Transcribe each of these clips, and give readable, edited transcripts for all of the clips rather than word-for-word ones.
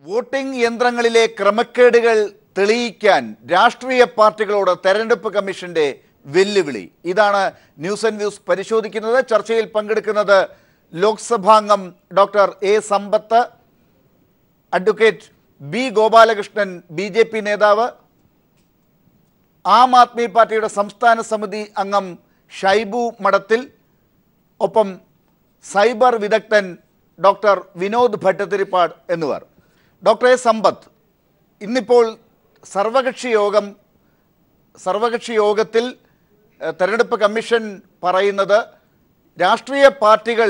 Voting യന്ത്രങ്ങളിലെ ക്രമക്കേടുകൾ തെളിയിക്കാൻ രാഷ്ട്രീയ പാർട്ടികളോട് തെരഞ്ഞെടുപ്പ് കമ്മീഷന്റെ വെല്ലുവിളി. ഇതാണ് ന്യൂസ് ആൻഡ് വ്യൂസ് പരിശോധിക്കുന്നത്. ചർച്ചയിൽ പങ്കെടുക്കുന്നത് ലോക്സഭാംഗം doctor A Sampath, advocate B Gopalakrishnan BJP നേതാവ്, ആം ആദ്മി പാർട്ടിയുടെ സംസ്ഥാന സമിതി അംഗം ഷൈബു മഠത്തിൽ, ഒപ്പം സൈബർ വിദഗ്ധൻ ഡോക്ടർ വിനോദ് ഭട്ടതിരിപ്പാട് എന്നിവർ. ഡോക്ടർ എ സമ്പത്ത്, ഇന്നിപ്പോൾ സർവകക്ഷി യോഗത്തിൽ തെരഞ്ഞെടുപ്പ് കമ്മീഷൻ പറയുന്നത് രാഷ്ട്രീയ പാർട്ടികൾ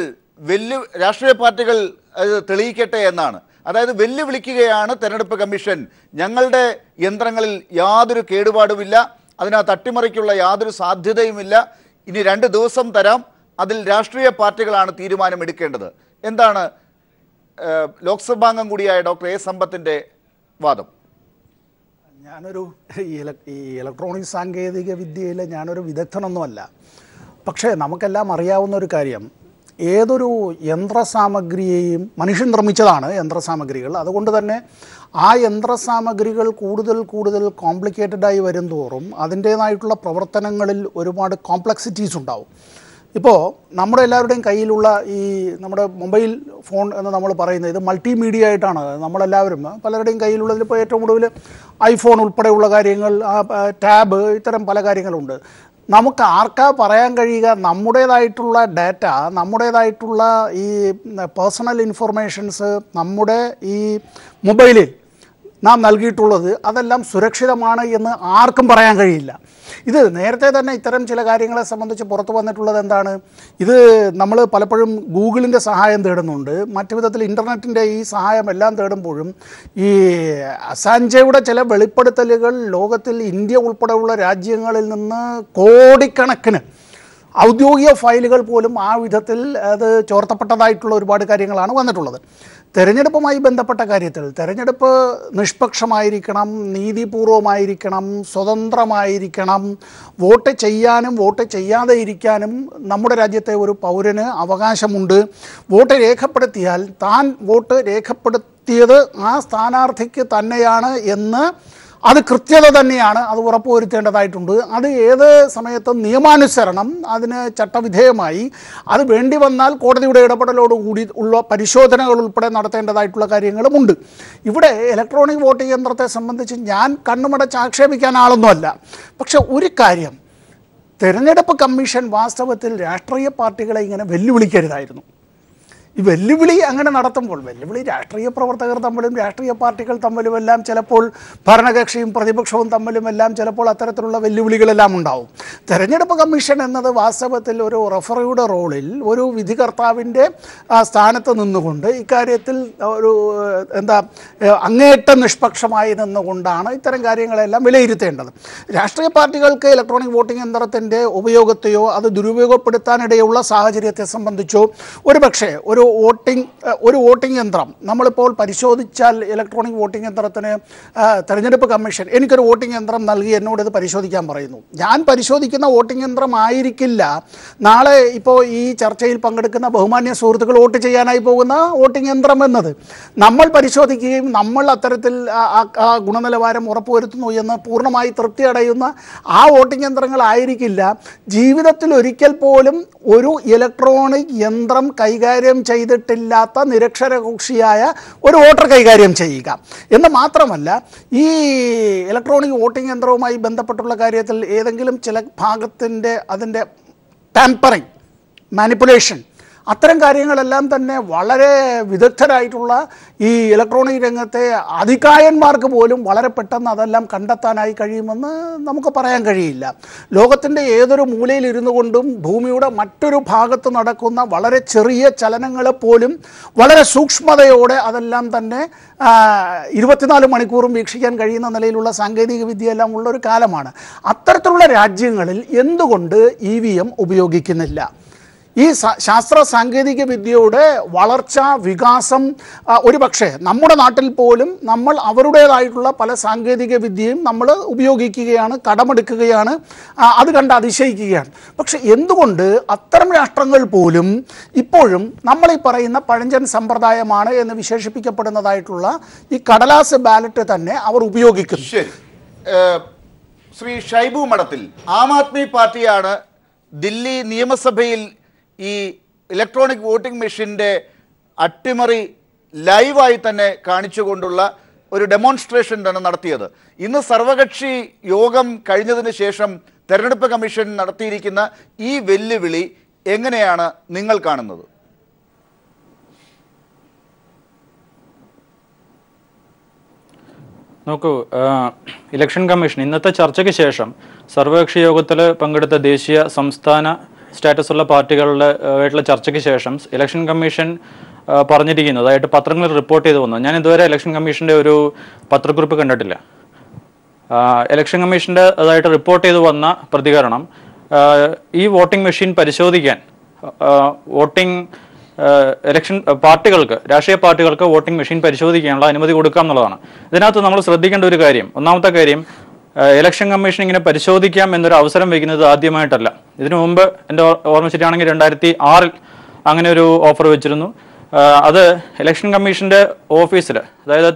തെളിയിക്കട്ടെ എന്നാണ്. അതായത് വെല്ലുവിളിക്കുകയാണ് തെരഞ്ഞെടുപ്പ് കമ്മീഷൻ. ഞങ്ങളുടെ യന്ത്രങ്ങളിൽ യാതൊരു കേടുപാടുമില്ല, അതിനകത്ത് അട്ടിമറിക്കുള്ള യാതൊരു സാധ്യതയുമില്ല, ഇനി 2 ദിവസം തരാം, അതിൽ രാഷ്ട്രീയ പാർട്ടികളാണ് തീരുമാനമെടുക്കേണ്ടത്. എന്താണ് ലോക്സഭാംഗം കൂടിയായ ഡോക്ടർ എ സമ്പത്തിൻ്റെ വാദം? ഞാനൊരു ഈ ഇലക്ട്രോണിക് സാങ്കേതിക വിദ്യയിൽ ഞാനൊരു വിദഗ്ധനൊന്നുമല്ല. പക്ഷേ നമുക്കെല്ലാം അറിയാവുന്ന ഒരു കാര്യം, ഏതൊരു യന്ത്രസാമഗ്രിയെയും മനുഷ്യൻ നിർമ്മിച്ചതാണ് യന്ത്രസാമഗ്രികൾ. അതുകൊണ്ട് തന്നെ ആ യന്ത്രസാമഗ്രികൾ കൂടുതൽ കോംപ്ലിക്കേറ്റഡായി വരും തോറും അതിൻ്റേതായിട്ടുള്ള പ്രവർത്തനങ്ങളിൽ ഒരുപാട് കോംപ്ലക്സിറ്റീസ് ഉണ്ടാവും. ഇപ്പോൾ നമ്മുടെ എല്ലാവരുടെയും കയ്യിലുള്ള ഈ നമ്മുടെ മൊബൈൽ ഫോൺ എന്ന് നമ്മൾ പറയുന്നത് ഇത് മൾട്ടിമീഡിയ ആയിട്ടാണ് നമ്മളെല്ലാവരും പലരുടെയും കയ്യിലുള്ളതിൽ. ഇപ്പോൾ ഏറ്റവും കൂടുതൽ ഐഫോൺ ഉൾപ്പെടെയുള്ള കാര്യങ്ങൾ, ടാബ്, ഇത്തരം പല കാര്യങ്ങളുണ്ട്. നമുക്ക് ആർക്കാ പറയാൻ കഴിയുക നമ്മുടേതായിട്ടുള്ള ഡാറ്റ, നമ്മുടേതായിട്ടുള്ള ഈ പേഴ്സണൽ ഇൻഫർമേഷൻസ് നമ്മുടെ ഈ മൊബൈലിൽ നാം നൽകിയിട്ടുള്ളത് അതെല്ലാം സുരക്ഷിതമാണ് എന്ന് ആർക്കും പറയാൻ കഴിയില്ല. ഇത് നേരത്തെ തന്നെ ഇത്തരം ചില കാര്യങ്ങളെ സംബന്ധിച്ച് പുറത്തു വന്നിട്ടുള്ളത് എന്താണ്? ഇത് നമ്മൾ പലപ്പോഴും ഗൂഗിളിൻ്റെ സഹായം തേടുന്നുണ്ട്, മറ്റു വിധത്തിൽ ഇൻ്റർനെറ്റിൻ്റെ ഈ സഹായം എല്ലാം തേടുമ്പോഴും ഈ അസാഞ്ചയുടെ ചില വെളിപ്പെടുത്തലുകൾ ലോകത്തിൽ ഇന്ത്യ ഉൾപ്പെടെയുള്ള രാജ്യങ്ങളിൽ നിന്ന് കോടിക്കണക്കിന് ഔദ്യോഗിക ഫയലുകൾ പോലും ആ വിധത്തിൽ അത് ചോർത്തപ്പെട്ടതായിട്ടുള്ള ഒരുപാട് കാര്യങ്ങളാണ് വന്നിട്ടുള്ളത്. തെരഞ്ഞെടുപ്പുമായി ബന്ധപ്പെട്ട കാര്യത്തിൽ തെരഞ്ഞെടുപ്പ് നിഷ്പക്ഷമായിരിക്കണം, നീതിപൂർവമായിരിക്കണം, സ്വതന്ത്രമായിരിക്കണം. വോട്ട് ചെയ്യാനും വോട്ട് ചെയ്യാതെ ഇരിക്കാനും നമ്മുടെ രാജ്യത്തെ ഒരു പൗരന് അവകാശമുണ്ട്. വോട്ട് രേഖപ്പെടുത്തിയാൽ താൻ വോട്ട് രേഖപ്പെടുത്തിയത് ആ സ്ഥാനാർത്ഥിക്ക് തന്നെയാണ് എന്ന് അത് കൃത്യത തന്നെയാണ്, അത് ഉറപ്പുവരുത്തേണ്ടതായിട്ടുണ്ട്. അത് ഏത് സമയത്തും നിയമാനുസരണം അതിന് ചട്ടവിധേയമായി അത് വേണ്ടി വന്നാൽ കോടതിയുടെ ഇടപെടലോടുകൂടി ഉള്ള പരിശോധനകൾ ഉൾപ്പെടെ നടത്തേണ്ടതായിട്ടുള്ള കാര്യങ്ങളുമുണ്ട്. ഇവിടെ ഇലക്ട്രോണിക് വോട്ടിംഗ് യന്ത്രത്തെ സംബന്ധിച്ച് ഞാൻ കണ്ണുമടച്ച് ആക്ഷേപിക്കാൻ ആളൊന്നുമല്ല. പക്ഷെ ഒരു കാര്യം, തെരഞ്ഞെടുപ്പ് കമ്മീഷൻ വാസ്തവത്തിൽ രാഷ്ട്രീയ പാർട്ടികളെ ഇങ്ങനെ വെല്ലുവിളിക്കരുതായിരുന്നു. ഈ വെല്ലുവിളി അങ്ങനെ നടത്തുമ്പോൾ രാഷ്ട്രീയ പ്രവർത്തകർ തമ്മിലും രാഷ്ട്രീയ പാർട്ടികൾ തമ്മിലുമെല്ലാം ചിലപ്പോൾ ഭരണകക്ഷിയും പ്രതിപക്ഷവും തമ്മിലുമെല്ലാം ചിലപ്പോൾ അത്തരത്തിലുള്ള വെല്ലുവിളികളെല്ലാം ഉണ്ടാവും. തെരഞ്ഞെടുപ്പ് കമ്മീഷൻ എന്നത് വാസ്തവത്തിൽ ഒരു റഫറിയുടെ റോളിൽ ഒരു വിധികർത്താവിൻ്റെ സ്ഥാനത്ത് നിന്നുകൊണ്ട് ഇക്കാര്യത്തിൽ ഒരു അങ്ങേയറ്റം നിഷ്പക്ഷമായി നിന്നുകൊണ്ടാണ് ഇത്തരം കാര്യങ്ങളെല്ലാം വിലയിരുത്തേണ്ടത്. രാഷ്ട്രീയ പാർട്ടികൾക്ക് ഇലക്ട്രോണിക് വോട്ടിംഗ് യന്ത്രത്തിൻ്റെ ഉപയോഗത്തെയോ അത് ദുരുപയോഗപ്പെടുത്താനിടയുള്ള സാഹചര്യത്തെ സംബന്ധിച്ചോ ഒരുപക്ഷെ ഒരു വോട്ടിംഗ് യന്ത്രം നമ്മളിപ്പോൾ പരിശോധിച്ചാൽ ഇലക്ട്രോണിക് വോട്ടിംഗ് യന്ത്രത്തിന് തെരഞ്ഞെടുപ്പ് കമ്മീഷൻ എനിക്കൊരു വോട്ടിംഗ് യന്ത്രം നൽകി എന്നോട് ഇത് പരിശോധിക്കാൻ പറയുന്നു. ഞാൻ പരിശോധിക്കുന്ന വോട്ടിംഗ് യന്ത്രം ആയിരിക്കില്ല നാളെ ഇപ്പോൾ ഈ ചർച്ചയിൽ പങ്കെടുക്കുന്ന ബഹുമാന്യ സുഹൃത്തുക്കൾ വോട്ട് ചെയ്യാനായി പോകുന്ന വോട്ടിംഗ് യന്ത്രം എന്നത്. നമ്മൾ പരിശോധിക്കുകയും നമ്മൾ അത്തരത്തിൽ ആ ഗുണനിലവാരം ഉറപ്പുവരുത്തുന്നു എന്ന് പൂർണ്ണമായി തൃപ്തി അടയുന്ന ആ വോട്ടിംഗ് യന്ത്രങ്ങളായിരിക്കില്ല ജീവിതത്തിൽ ഒരിക്കൽ പോലും ഒരു ഇലക്ട്രോണിക് യന്ത്രം കൈകാര്യം ചെയ്തിട്ടില്ലാത്ത നിരക്ഷരകക്ഷിയായ ഒരു വോട്ടർ കൈകാര്യം ചെയ്യുക എന്ന് മാത്രമല്ല, ഈ ഇലക്ട്രോണിക് വോട്ടിംഗ് യന്ത്രവുമായി ബന്ധപ്പെട്ടുള്ള കാര്യത്തിൽ ഏതെങ്കിലും ചില ഭാഗത്തിൻ്റെ അതിൻ്റെ ടാമ്പറിങ്, മാനിപ്പുലേഷൻ, അത്തരം കാര്യങ്ങളെല്ലാം തന്നെ വളരെ വിദഗ്ധരായിട്ടുള്ള ഈ ഇലക്ട്രോണിക് രംഗത്തെ അധികായന്മാർക്ക് പോലും വളരെ പെട്ടെന്ന് അതെല്ലാം കണ്ടെത്താനായി കഴിയുമെന്ന് നമുക്ക് പറയാൻ കഴിയില്ല. ലോകത്തിൻ്റെ ഏതൊരു മൂലയിൽ ഇരുന്നു കൊണ്ടും ഭൂമിയുടെ മറ്റൊരു ഭാഗത്ത് നടക്കുന്ന വളരെ ചെറിയ ചലനങ്ങളെപ്പോലും വളരെ സൂക്ഷ്മതയോടെ അതെല്ലാം തന്നെ 24 മണിക്കൂറും വീക്ഷിക്കാൻ കഴിയുന്ന നിലയിലുള്ള സാങ്കേതിക വിദ്യയെല്ലാം ഉള്ളൊരു കാലമാണ്. അത്തരത്തിലുള്ള രാജ്യങ്ങളിൽ എന്തുകൊണ്ട് EVM ഉപയോഗിക്കുന്നില്ല? ഈ ശാസ്ത്ര സാങ്കേതിക വിദ്യയുടെ വളർച്ച, വികാസം, ഒരുപക്ഷെ നമ്മുടെ നാട്ടിൽ പോലും നമ്മൾ അവരുടേതായിട്ടുള്ള പല സാങ്കേതിക വിദ്യയും നമ്മൾ ഉപയോഗിക്കുകയാണ്, കടമെടുക്കുകയാണ്, അത് കണ്ട് അതിശയിക്കുകയാണ്. പക്ഷെ എന്തുകൊണ്ട് അത്തരം രാഷ്ട്രങ്ങൾ പോലും ഇപ്പോഴും നമ്മൾ ഈ പറയുന്ന പഴഞ്ചൻ സമ്പ്രദായമാണ് എന്ന് വിശേഷിപ്പിക്കപ്പെടുന്നതായിട്ടുള്ള ഈ കടലാസ് ബാലറ്റ് തന്നെ അവർ ഉപയോഗിക്കുന്നു? ശരി, ശ്രീ ഷൈബു മഠത്തിൽ, ആം ആദ്മി പാർട്ടിയാണ് ദില്ലി നിയമസഭയിൽ ഈ ഇലക്ട്രോണിക് വോട്ടിംഗ് മെഷീൻ്റെ അട്ടിമറി ലൈവായി തന്നെ കാണിച്ചുകൊണ്ടുള്ള ഒരു ഡെമോൺസ്ട്രേഷൻ തന്നെ നടത്തിയത്. ഇന്ന് സർവകക്ഷി യോഗം കഴിഞ്ഞതിന് ശേഷം തെരഞ്ഞെടുപ്പ് കമ്മീഷൻ നടത്തിയിരിക്കുന്ന ഈ വെല്ലുവിളി എങ്ങനെയാണ് നിങ്ങൾ കാണുന്നത്? നോക്കൂ, ഇലക്ഷൻ കമ്മീഷൻ ഇന്നത്തെ ചർച്ചയ്ക്ക് ശേഷം സർവകക്ഷി യോഗത്തിൽ പങ്കെടുത്ത ദേശീയ, സംസ്ഥാന സ്റ്റാറ്റസുള്ള പാർട്ടികളുടെ ആയിട്ടുള്ള ചർച്ചയ്ക്ക് ശേഷം ഇലക്ഷൻ കമ്മീഷൻ പറഞ്ഞിരിക്കുന്നത്, അതായിട്ട് പത്രങ്ങളിൽ റിപ്പോർട്ട് ചെയ്ത് വന്നു. ഞാൻ ഇതുവരെ ഇലക്ഷൻ കമ്മീഷൻ്റെ ഒരു പത്രക്കുറിപ്പ് കണ്ടിട്ടില്ല. ഇലക്ഷൻ കമ്മീഷൻ്റെ അതായിട്ട് റിപ്പോർട്ട് ചെയ്ത് വന്ന പ്രതികരണം, ഈ വോട്ടിംഗ് മെഷീൻ പരിശോധിക്കാൻ ഇലക്ഷൻ പാർട്ടികൾക്ക്, രാഷ്ട്രീയ പാർട്ടികൾക്ക് വോട്ടിംഗ് മെഷീൻ പരിശോധിക്കാനുള്ള അനുമതി കൊടുക്കാം എന്നുള്ളതാണ്. ഇതിനകത്ത് നമ്മൾ ശ്രദ്ധിക്കേണ്ട ഒരു കാര്യം, ഒന്നാമത്തെ കാര്യം, ഇലക്ഷൻ കമ്മീഷൻ ഇങ്ങനെ പരിശോധിക്കാം എന്നൊരു അവസരം വയ്ക്കുന്നത് ആദ്യമായിട്ടല്ല. ഇതിനു മുമ്പ് എൻ്റെ ഓർമ്മ ശരിയാണെങ്കിൽ 2006 അങ്ങനെ ഒരു ഓഫർ വെച്ചിരുന്നു. അത് ഇലക്ഷൻ കമ്മീഷൻ്റെ ഓഫീസിൽ, അതായത്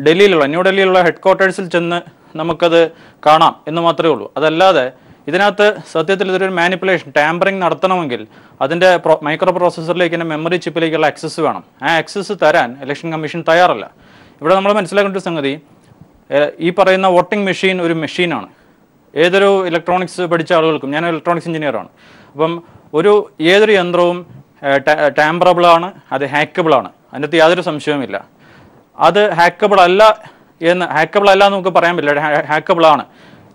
ഡൽഹിയിലുള്ള, ന്യൂഡൽഹിയിലുള്ള ഹെഡ് ക്വാർട്ടേഴ്സിൽ ചെന്ന് നമുക്കത് കാണാം എന്ന് മാത്രമേ ഉള്ളൂ. അതല്ലാതെ ഇതിനകത്ത് സത്യത്തിൽ ഇതൊരു മാനിപ്പുലേഷൻ, ടാമ്പറിങ് നടത്തണമെങ്കിൽ അതിൻ്റെ മൈക്രോ പ്രോസസ്സറിലേക്ക് തന്നെ മെമ്മറി ചിപ്പിലേക്കുള്ള ആക്സസ് വേണം. ആ ആക്സസ് തരാൻ ഇലക്ഷൻ കമ്മീഷൻ തയ്യാറല്ല. ഇവിടെ നമ്മൾ മനസ്സിലാക്കേണ്ട ഒരു സംഗതി, ഈ പറയുന്ന വോട്ടിംഗ് മെഷീൻ ഒരു മെഷീനാണ്. ഏതൊരു ഇലക്ട്രോണിക്സ് പഠിച്ച ആളുകൾക്കും, ഞാൻ ഇലക്ട്രോണിക്സ് എഞ്ചിനീയറാണ്, അപ്പം ഏതൊരു യന്ത്രവും ടാമ്പറബിളാണ്, അത് ഹാക്കബിളാണ്, അതിനകത്ത് യാതൊരു സംശയവുമില്ല. അത് ഹാക്കബിൾ അല്ല എന്ന് നമുക്ക് പറയാൻ പറ്റില്ല, ഹാക്കബിളാണ്.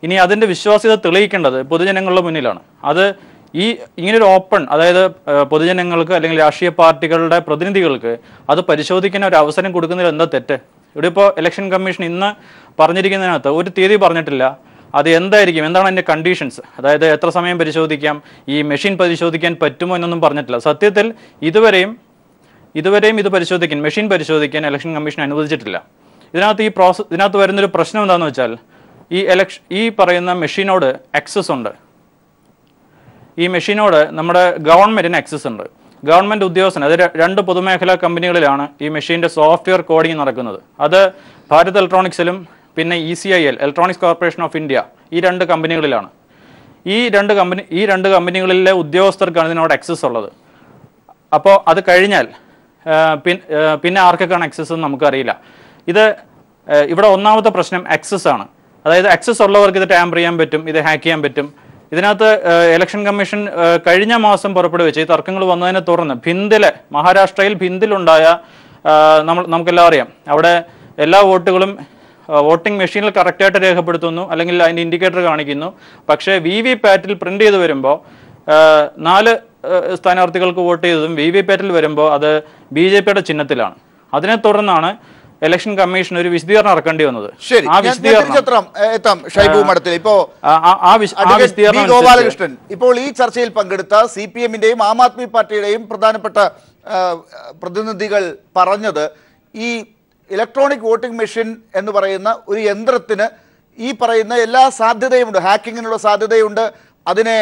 ഇനി അതിൻ്റെ വിശ്വാസ്യത തെളിയിക്കേണ്ടത് പൊതുജനങ്ങളുടെ മുന്നിലാണ്. അത് ഇങ്ങനൊരു ഓപ്പൺ, അതായത് പൊതുജനങ്ങൾക്ക് അല്ലെങ്കിൽ രാഷ്ട്രീയ പാർട്ടികളുടെ പ്രതിനിധികൾക്ക് അത് പരിശോധിക്കാൻ ഒരു അവസരം കൊടുക്കുന്നതിൽ എന്താ തെറ്റ്? ഇവിടെ ഇപ്പോൾ ഇലക്ഷൻ കമ്മീഷൻ ഇന്ന് പറഞ്ഞിരിക്കുന്നതിനകത്ത് ഒരു തീയതി പറഞ്ഞിട്ടില്ല. അത് എന്തായിരിക്കും, എന്താണ് അതിൻ്റെ കണ്ടീഷൻസ്, അതായത് എത്ര സമയം പരിശോധിക്കാം, ഈ മെഷീൻ പരിശോധിക്കാൻ പറ്റുമോ എന്നൊന്നും പറഞ്ഞിട്ടില്ല. സത്യത്തിൽ ഇതുവരെയും ഇത് പരിശോധിക്കാൻ, മെഷീൻ പരിശോധിക്കാൻ ഇലക്ഷൻ കമ്മീഷൻ അനുവദിച്ചിട്ടില്ല. ഇതിനകത്ത് വരുന്നൊരു പ്രശ്നം എന്താണെന്ന് വെച്ചാൽ, ഈ പറയുന്ന മെഷീനോട് ആക്സസ് ഉണ്ട്. ഈ മെഷീനോട് നമ്മുടെ ഗവൺമെൻറ്റിന് ആക്സസ് ഉണ്ട്. ഗവൺമെൻറ് ഉദ്യോഗസ്ഥൻ, അത് 2 പൊതുമേഖലാ കമ്പനികളിലാണ് ഈ മെഷീൻ്റെ സോഫ്റ്റ്വെയർ കോഡിങ് നടക്കുന്നത്. അത് ഭാരത് ഇലക്ട്രോണിക്സിലും പിന്നെ ECIL, electronics corporation of India, ഈ 2 കമ്പനികളിലാണ്. ഈ രണ്ട് കമ്പനികളിലെ ഉദ്യോഗസ്ഥർക്കാണ് ഇതിനോട് ആക്സസ് ഉള്ളത്. അപ്പോൾ അത് കഴിഞ്ഞാൽ പിന്നെ ആർക്കൊക്കെയാണ് ആക്സസ് എന്ന് നമുക്കറിയില്ല. ഇവിടെ ഒന്നാമത്തെ പ്രശ്നം ആക്സസ് ആണ്. അതായത് ആക്സസ് ഉള്ളവർക്ക് ഇത് ടാമ്പർ ചെയ്യാൻ പറ്റും, ഇത് ഹാക്ക് ചെയ്യാൻ പറ്റും. ഇതിനകത്ത് ഇലക്ഷൻ കമ്മീഷൻ കഴിഞ്ഞ മാസം പുറപ്പെടുവിച്ച ഈ തർക്കങ്ങൾ വന്നതിനെ തുടർന്ന് മഹാരാഷ്ട്രയിൽ ഭിന്ദിലുണ്ടായ, നമുക്കെല്ലാം അറിയാം, അവിടെ എല്ലാ വോട്ടുകളും വോട്ടിംഗ് മെഷീനിൽ കറക്റ്റായിട്ട് രേഖപ്പെടുത്തുന്നു, അല്ലെങ്കിൽ അതിൻ്റെ ഇൻഡിക്കേറ്റർ കാണിക്കുന്നു. പക്ഷേ VVPAT പ്രിന്റ് ചെയ്ത് വരുമ്പോൾ 4 സ്ഥാനാർത്ഥികൾക്ക് വോട്ട് ചെയ്തതും VVPAT വരുമ്പോൾ അത് BJPയുടെ ചിഹ്നത്തിലാണ്. അതിനെ തുടർന്നാണ് ഇലക്ഷൻ കമ്മീഷൻ ഒരു വിശദീകരണം ഇറക്കേണ്ടി വന്നത്. ഗോപാലകൃഷ്ണൻ ഇപ്പോൾ ഈ ചർച്ചയിൽ പങ്കെടുത്ത CPM-ന്റെയും ആം ആദ്മി പാർട്ടിയുടെയും പ്രധാനപ്പെട്ട പ്രതിനിധികൾ പറഞ്ഞത്, ഈ ഇലക്ട്രോണിക് വോട്ടിംഗ് മെഷീൻ എന്ന് പറയുന്ന ഒരു യന്ത്രത്തിന് ഈ പറയുന്ന എല്ലാ സാധ്യതയുമുണ്ട്, ഹാക്കിങ്ങിനുള്ള സാധ്യതയുണ്ട്, അതിനെ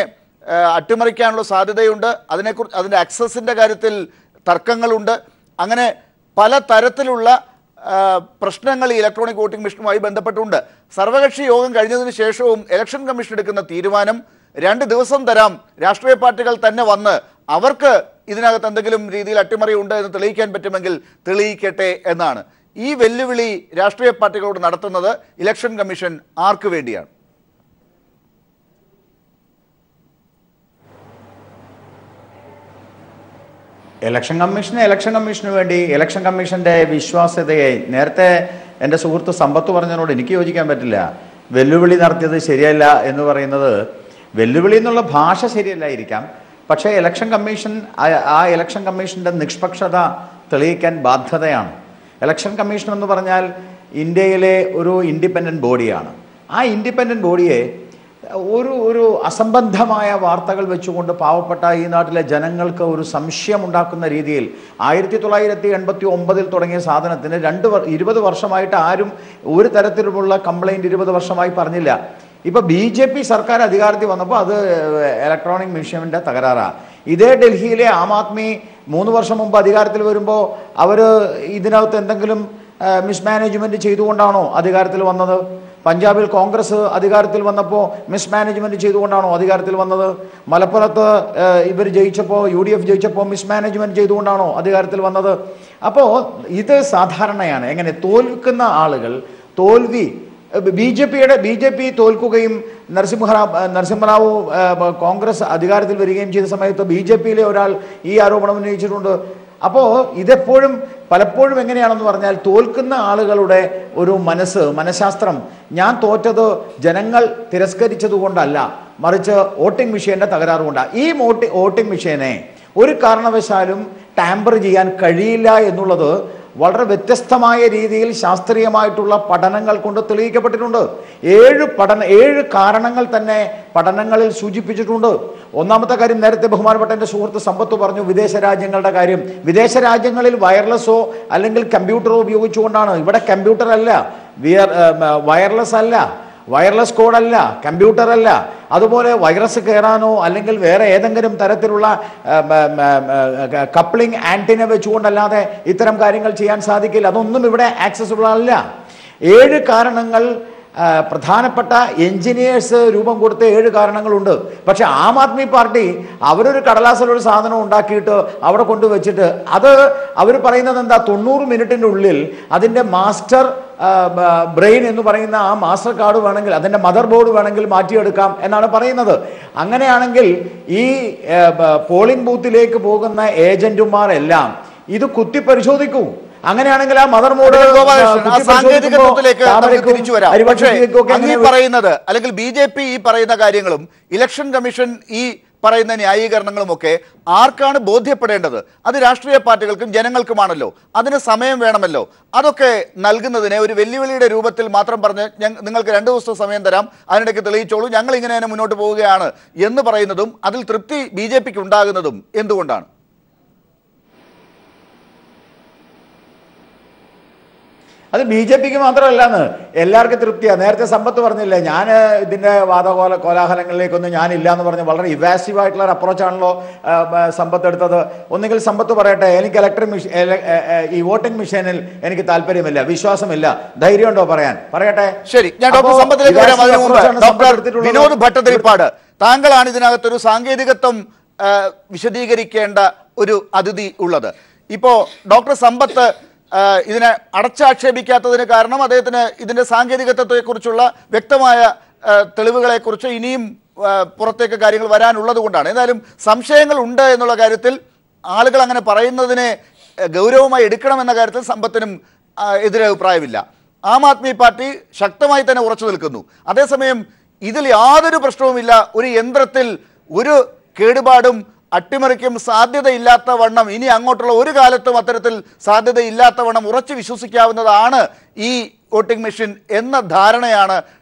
അട്ടിമറിക്കാനുള്ള സാധ്യതയുണ്ട്, അതിൻ്റെ ആക്സസിൻ്റെ കാര്യത്തിൽ തർക്കങ്ങളുണ്ട്. അങ്ങനെ പല തരത്തിലുള്ള പ്രശ്നങ്ങൾ ഈ ഇലക്ട്രോണിക് വോട്ടിംഗ് മെഷീനുമായി ബന്ധപ്പെട്ടുണ്ട്. സർവകക്ഷി യോഗം കഴിഞ്ഞതിന് ശേഷവും ഇലക്ഷൻ കമ്മീഷൻ എടുക്കുന്ന തീരുമാനം 2 ദിവസം തരാം, രാഷ്ട്രീയ പാർട്ടികൾ തന്നെ വന്ന് അവർക്ക് ഇതിനകത്ത് എന്തെങ്കിലും രീതിയിൽ അട്ടിമറി ഉണ്ട് എന്ന് തെളിയിക്കാൻ പറ്റുമെങ്കിൽ തെളിയിക്കട്ടെ എന്നാണ്. ഈ വെല്ലുവിളി രാഷ്ട്രീയ പാർട്ടികളോട് നടത്തുന്നത് ഇലക്ഷൻ കമ്മീഷൻ ആർക്ക് വേണ്ടിയാണ്? ഇലക്ഷൻ കമ്മീഷന് വേണ്ടി, ഇലക്ഷൻ കമ്മീഷൻ്റെ വിശ്വാസ്യതയെ നേരത്തെ എൻ്റെ സുഹൃത്ത് സമ്പത്ത് പറഞ്ഞതിനോട് എനിക്ക് യോജിക്കാൻ പറ്റില്ല. വെല്ലുവിളി നടത്തിയത് ശരിയല്ല എന്ന് പറയുന്നത്, വെല്ലുവിളി എന്നുള്ള ഭാഷ ശരിയല്ലായിരിക്കാം, പക്ഷേ ഇലക്ഷൻ കമ്മീഷൻ്റെ നിഷ്പക്ഷത തെളിയിക്കാൻ ബാധ്യതയാണ്. ഇലക്ഷൻ കമ്മീഷൻ എന്ന് പറഞ്ഞാൽ ഇന്ത്യയിലെ ഒരു ഇൻഡിപെൻഡൻറ്റ് ബോഡിയാണ്. ആ ഇൻഡിപെൻഡൻറ്റ് ബോഡിയെ ഒരു അസംബന്ധമായ വാർത്തകൾ വെച്ചുകൊണ്ട് പാവപ്പെട്ട ഈ നാട്ടിലെ ജനങ്ങൾക്ക് ഒരു സംശയമുണ്ടാക്കുന്ന രീതിയിൽ 1989 തുടങ്ങിയ സാധനത്തിന് 20 വർഷമായിട്ട് ആരും ഒരു തരത്തിലുമുള്ള കംപ്ലൈൻറ്റ് 20 വർഷമായി പറഞ്ഞില്ല. ഇപ്പോൾ BJP സർക്കാർ അധികാരത്തിൽ വന്നപ്പോൾ അത് ഇലക്ട്രോണിക് മെഷീനിൻ്റെ തകരാറാണ്. ഇതേ ഡൽഹിയിലെ ആം ആദ്മി 3 വർഷം മുമ്പ് അധികാരത്തിൽ വരുമ്പോൾ അവർ ഇതിനകത്ത് എന്തെങ്കിലും മിസ്മാനേജ്മെൻറ്റ് ചെയ്തുകൊണ്ടാണോ അധികാരത്തിൽ വന്നത്? പഞ്ചാബിൽ കോൺഗ്രസ് അധികാരത്തിൽ വന്നപ്പോൾ മിസ്മാനേജ്മെൻറ്റ് ചെയ്തുകൊണ്ടാണോ അധികാരത്തിൽ വന്നത്? മലപ്പുറത്ത് ഇവർ ജയിച്ചപ്പോൾ UDF ജയിച്ചപ്പോൾ മിസ്മാനേജ്മെൻറ്റ് ചെയ്തുകൊണ്ടാണോ അധികാരത്തിൽ വന്നത്? അപ്പോൾ ഇത് സാധാരണയാണ്. എങ്ങനെ തോൽക്കുന്ന ആളുകൾ തോൽവി BJP തോൽക്കുകയും നരസിംഹറാവു കോൺഗ്രസ് അധികാരത്തിൽ വരികയും ചെയ്ത സമയത്ത് BJPയിലെ ഒരാൾ ഈ ആരോപണം ഉന്നയിച്ചിട്ടുണ്ട്. അപ്പോൾ പലപ്പോഴും എങ്ങനെയാണെന്ന് പറഞ്ഞാൽ തോൽക്കുന്ന ആളുകളുടെ ഒരു മനഃശാസ്ത്രം ഞാൻ തോറ്റത് ജനങ്ങൾ തിരസ്കരിച്ചതുകൊണ്ടല്ല, മറിച്ച് വോട്ടിംഗ് മെഷീൻ്റെ തകരാറുകൊണ്ടാണ്. ഈ വോട്ടിംഗ് മെഷീനെ ഒരു കാരണവശാലും ടാമ്പർ ചെയ്യാൻ കഴിയില്ല എന്നുള്ളത് വളരെ വ്യത്യസ്തമായ രീതിയിൽ ശാസ്ത്രീയമായിട്ടുള്ള പഠനങ്ങൾ കൊണ്ട് തെളിയിക്കപ്പെട്ടിട്ടുണ്ട്. 7 കാരണങ്ങൾ തന്നെ പഠനങ്ങളിൽ സൂചിപ്പിച്ചിട്ടുണ്ട്. ഒന്നാമത്തെ കാര്യം നേരത്തെ ബഹുമാനപ്പെട്ട എൻ്റെ സുഹൃത്ത് സമ്പത്ത് പറഞ്ഞു, വിദേശ രാജ്യങ്ങളുടെ കാര്യം. വിദേശ രാജ്യങ്ങളിൽ വയർലെസ്സോ അല്ലെങ്കിൽ കമ്പ്യൂട്ടറോ ഉപയോഗിച്ചുകൊണ്ടാണ്. ഇവിടെ കമ്പ്യൂട്ടർ അല്ല, വയർലെസ് അല്ല, വയർലെസ് കോഡല്ല, കമ്പ്യൂട്ടർ അല്ല. അതുപോലെ വൈറസ് കയറാനോ അല്ലെങ്കിൽ വേറെ ഏതെങ്കിലും തരത്തിലുള്ള കപ്ലിംഗ് ആന്റിന വെച്ചുകൊണ്ടല്ലാതെ ഇത്തരം കാര്യങ്ങൾ ചെയ്യാൻ സാധിക്കില്ല. അതൊന്നും ഇവിടെ ആക്സസിബിൾ അല്ല. 7 കാരണങ്ങൾ പ്രധാനപ്പെട്ട എഞ്ചിനീയേഴ്സ് രൂപം കൊടുത്ത 7 കാരണങ്ങളുണ്ട്. പക്ഷെ ആം ആദ്മി പാർട്ടി അവരൊരു കടലാസിലൊരു സാധനം ഉണ്ടാക്കിയിട്ട് അവിടെ കൊണ്ടുവച്ചിട്ട് അത് അവർ പറയുന്നത് എന്താ, 90 മിനിറ്റിൻ്റെ ഉള്ളിൽ അതിൻ്റെ മാസ്റ്റർ ബ്രെയിൻ എന്ന് പറയുന്ന ആ മാസ്റ്റർ കാർഡ് വേണമെങ്കിൽ അതിൻ്റെ മദർ ബോർഡ് വേണമെങ്കിൽ മാറ്റിയെടുക്കാം എന്നാണ് പറയുന്നത്. അങ്ങനെയാണെങ്കിൽ ഈ പോളിംഗ് ബൂത്തിലേക്ക് പോകുന്ന ഏജന്റുമാരെല്ലാം ഇത് കുത്തി പരിശോധിക്കൂ. അങ്ങനെയാണെങ്കിൽ ആ മദർ ബോർഡ് സാങ്കേതികത്വത്തിലേക്ക് തിരിച്ചു വരാം. പക്ഷേ അങ്ങ് പറയുന്നത് അല്ലെങ്കിൽ BJP ഈ പറയുന്ന കാര്യങ്ങളും ഇലക്ഷൻ കമ്മീഷൻ ഈ പറയുന്ന ന്യായീകരണങ്ങളുമൊക്കെ ആർക്കാണ് ബോധ്യപ്പെടേണ്ടത്? അത് രാഷ്ട്രീയ പാർട്ടികൾക്കും ജനങ്ങൾക്കുമാണല്ലോ. അതിന് സമയം വേണമല്ലോ. അതൊക്കെ നൽകുന്നതിനെ ഒരു വെല്ലുവിളിയുടെ രൂപത്തിൽ മാത്രം പറഞ്ഞ് നിങ്ങൾക്ക് 2 ദിവസത്തെ സമയം തരാം, അതിനിടയ്ക്ക് തെളിയിച്ചോളൂ, ഞങ്ങൾ ഇങ്ങനെ തന്നെ മുന്നോട്ട് പോവുകയാണ് എന്ന് പറയുന്നതും അതിൽ തൃപ്തി BJPക്ക് ഉണ്ടാകുന്നതും എന്തുകൊണ്ടാണ്? അത് BJPക്ക് മാത്രമല്ലെന്ന് എല്ലാവർക്കും തൃപ്തിയാണ്. നേരത്തെ സമ്പത്ത് പറഞ്ഞില്ലേ, ഞാൻ ഇതിൻ്റെ കോലാഹലങ്ങളിലേക്കൊന്നും ഞാനില്ല എന്ന് പറഞ്ഞ് വളരെ ഇവാസീവായിട്ടുള്ള ഒരു അപ്രോച്ചാണല്ലോ സമ്പത്ത് എടുത്തത്. ഒന്നുകിൽ സമ്പത്ത് പറയട്ടെ, എനിക്ക് ഈ വോട്ടിംഗ് മെഷീനിൽ എനിക്ക് താല്പര്യമില്ല, വിശ്വാസമില്ല, ധൈര്യമുണ്ടോ പറയാൻ? പറയട്ടെ. ശരി, ഞാൻ ഡോക്ടർ സമ്പത്തിലേക്ക് വരാം. ഡോക്ടർ വിനോദ് ഭട്ടതിരിപ്പാട്, താങ്കളാണ് ഇതിനകത്തൊരു സാങ്കേതികത്വം വിശദീകരിക്കേണ്ട ഒരു അതിഥി ഉള്ളത്. ഇപ്പോൾ ഡോക്ടർ സമ്പത്ത് ഇതിനെ അടച്ചാക്ഷേപിക്കാത്തതിന് കാരണം അദ്ദേഹത്തിന് ഇതിൻ്റെ സാങ്കേതികത്വത്തെക്കുറിച്ചുള്ള വ്യക്തമായ തെളിവുകളെക്കുറിച്ച് ഇനിയും പുറത്തേക്ക് കാര്യങ്ങൾ വരാനുള്ളത് കൊണ്ടാണ്. എന്തായാലും സംശയങ്ങൾ ഉണ്ട് എന്നുള്ള കാര്യത്തിൽ ആളുകൾ അങ്ങനെ പറയുന്നതിനെ ഗൗരവമായി എടുക്കണമെന്ന കാര്യത്തിൽ സമ്പത്തിനും എതിരഭിപ്രായമില്ല. ആം ആദ്മി പാർട്ടി ശക്തമായി തന്നെ ഉറച്ചു നിൽക്കുന്നു. അതേസമയം ഇതിൽ യാതൊരു പ്രശ്നവുമില്ല, ഒരു യന്ത്രത്തിൽ ഒരു കേടുപാടും അട്ടിമറിക്കും സാധ്യതയില്ലാത്ത വണ്ണം, ഇനി അങ്ങോട്ടുള്ള ഒരു കാലത്തും അത്തരത്തിൽ സാധ്യതയില്ലാത്ത വണ്ണം ഉറച്ചു വിശ്വസിക്കാവുന്നതാണ് ഈ വോട്ടിംഗ് മെഷീൻ എന്ന ധാരണയാണ്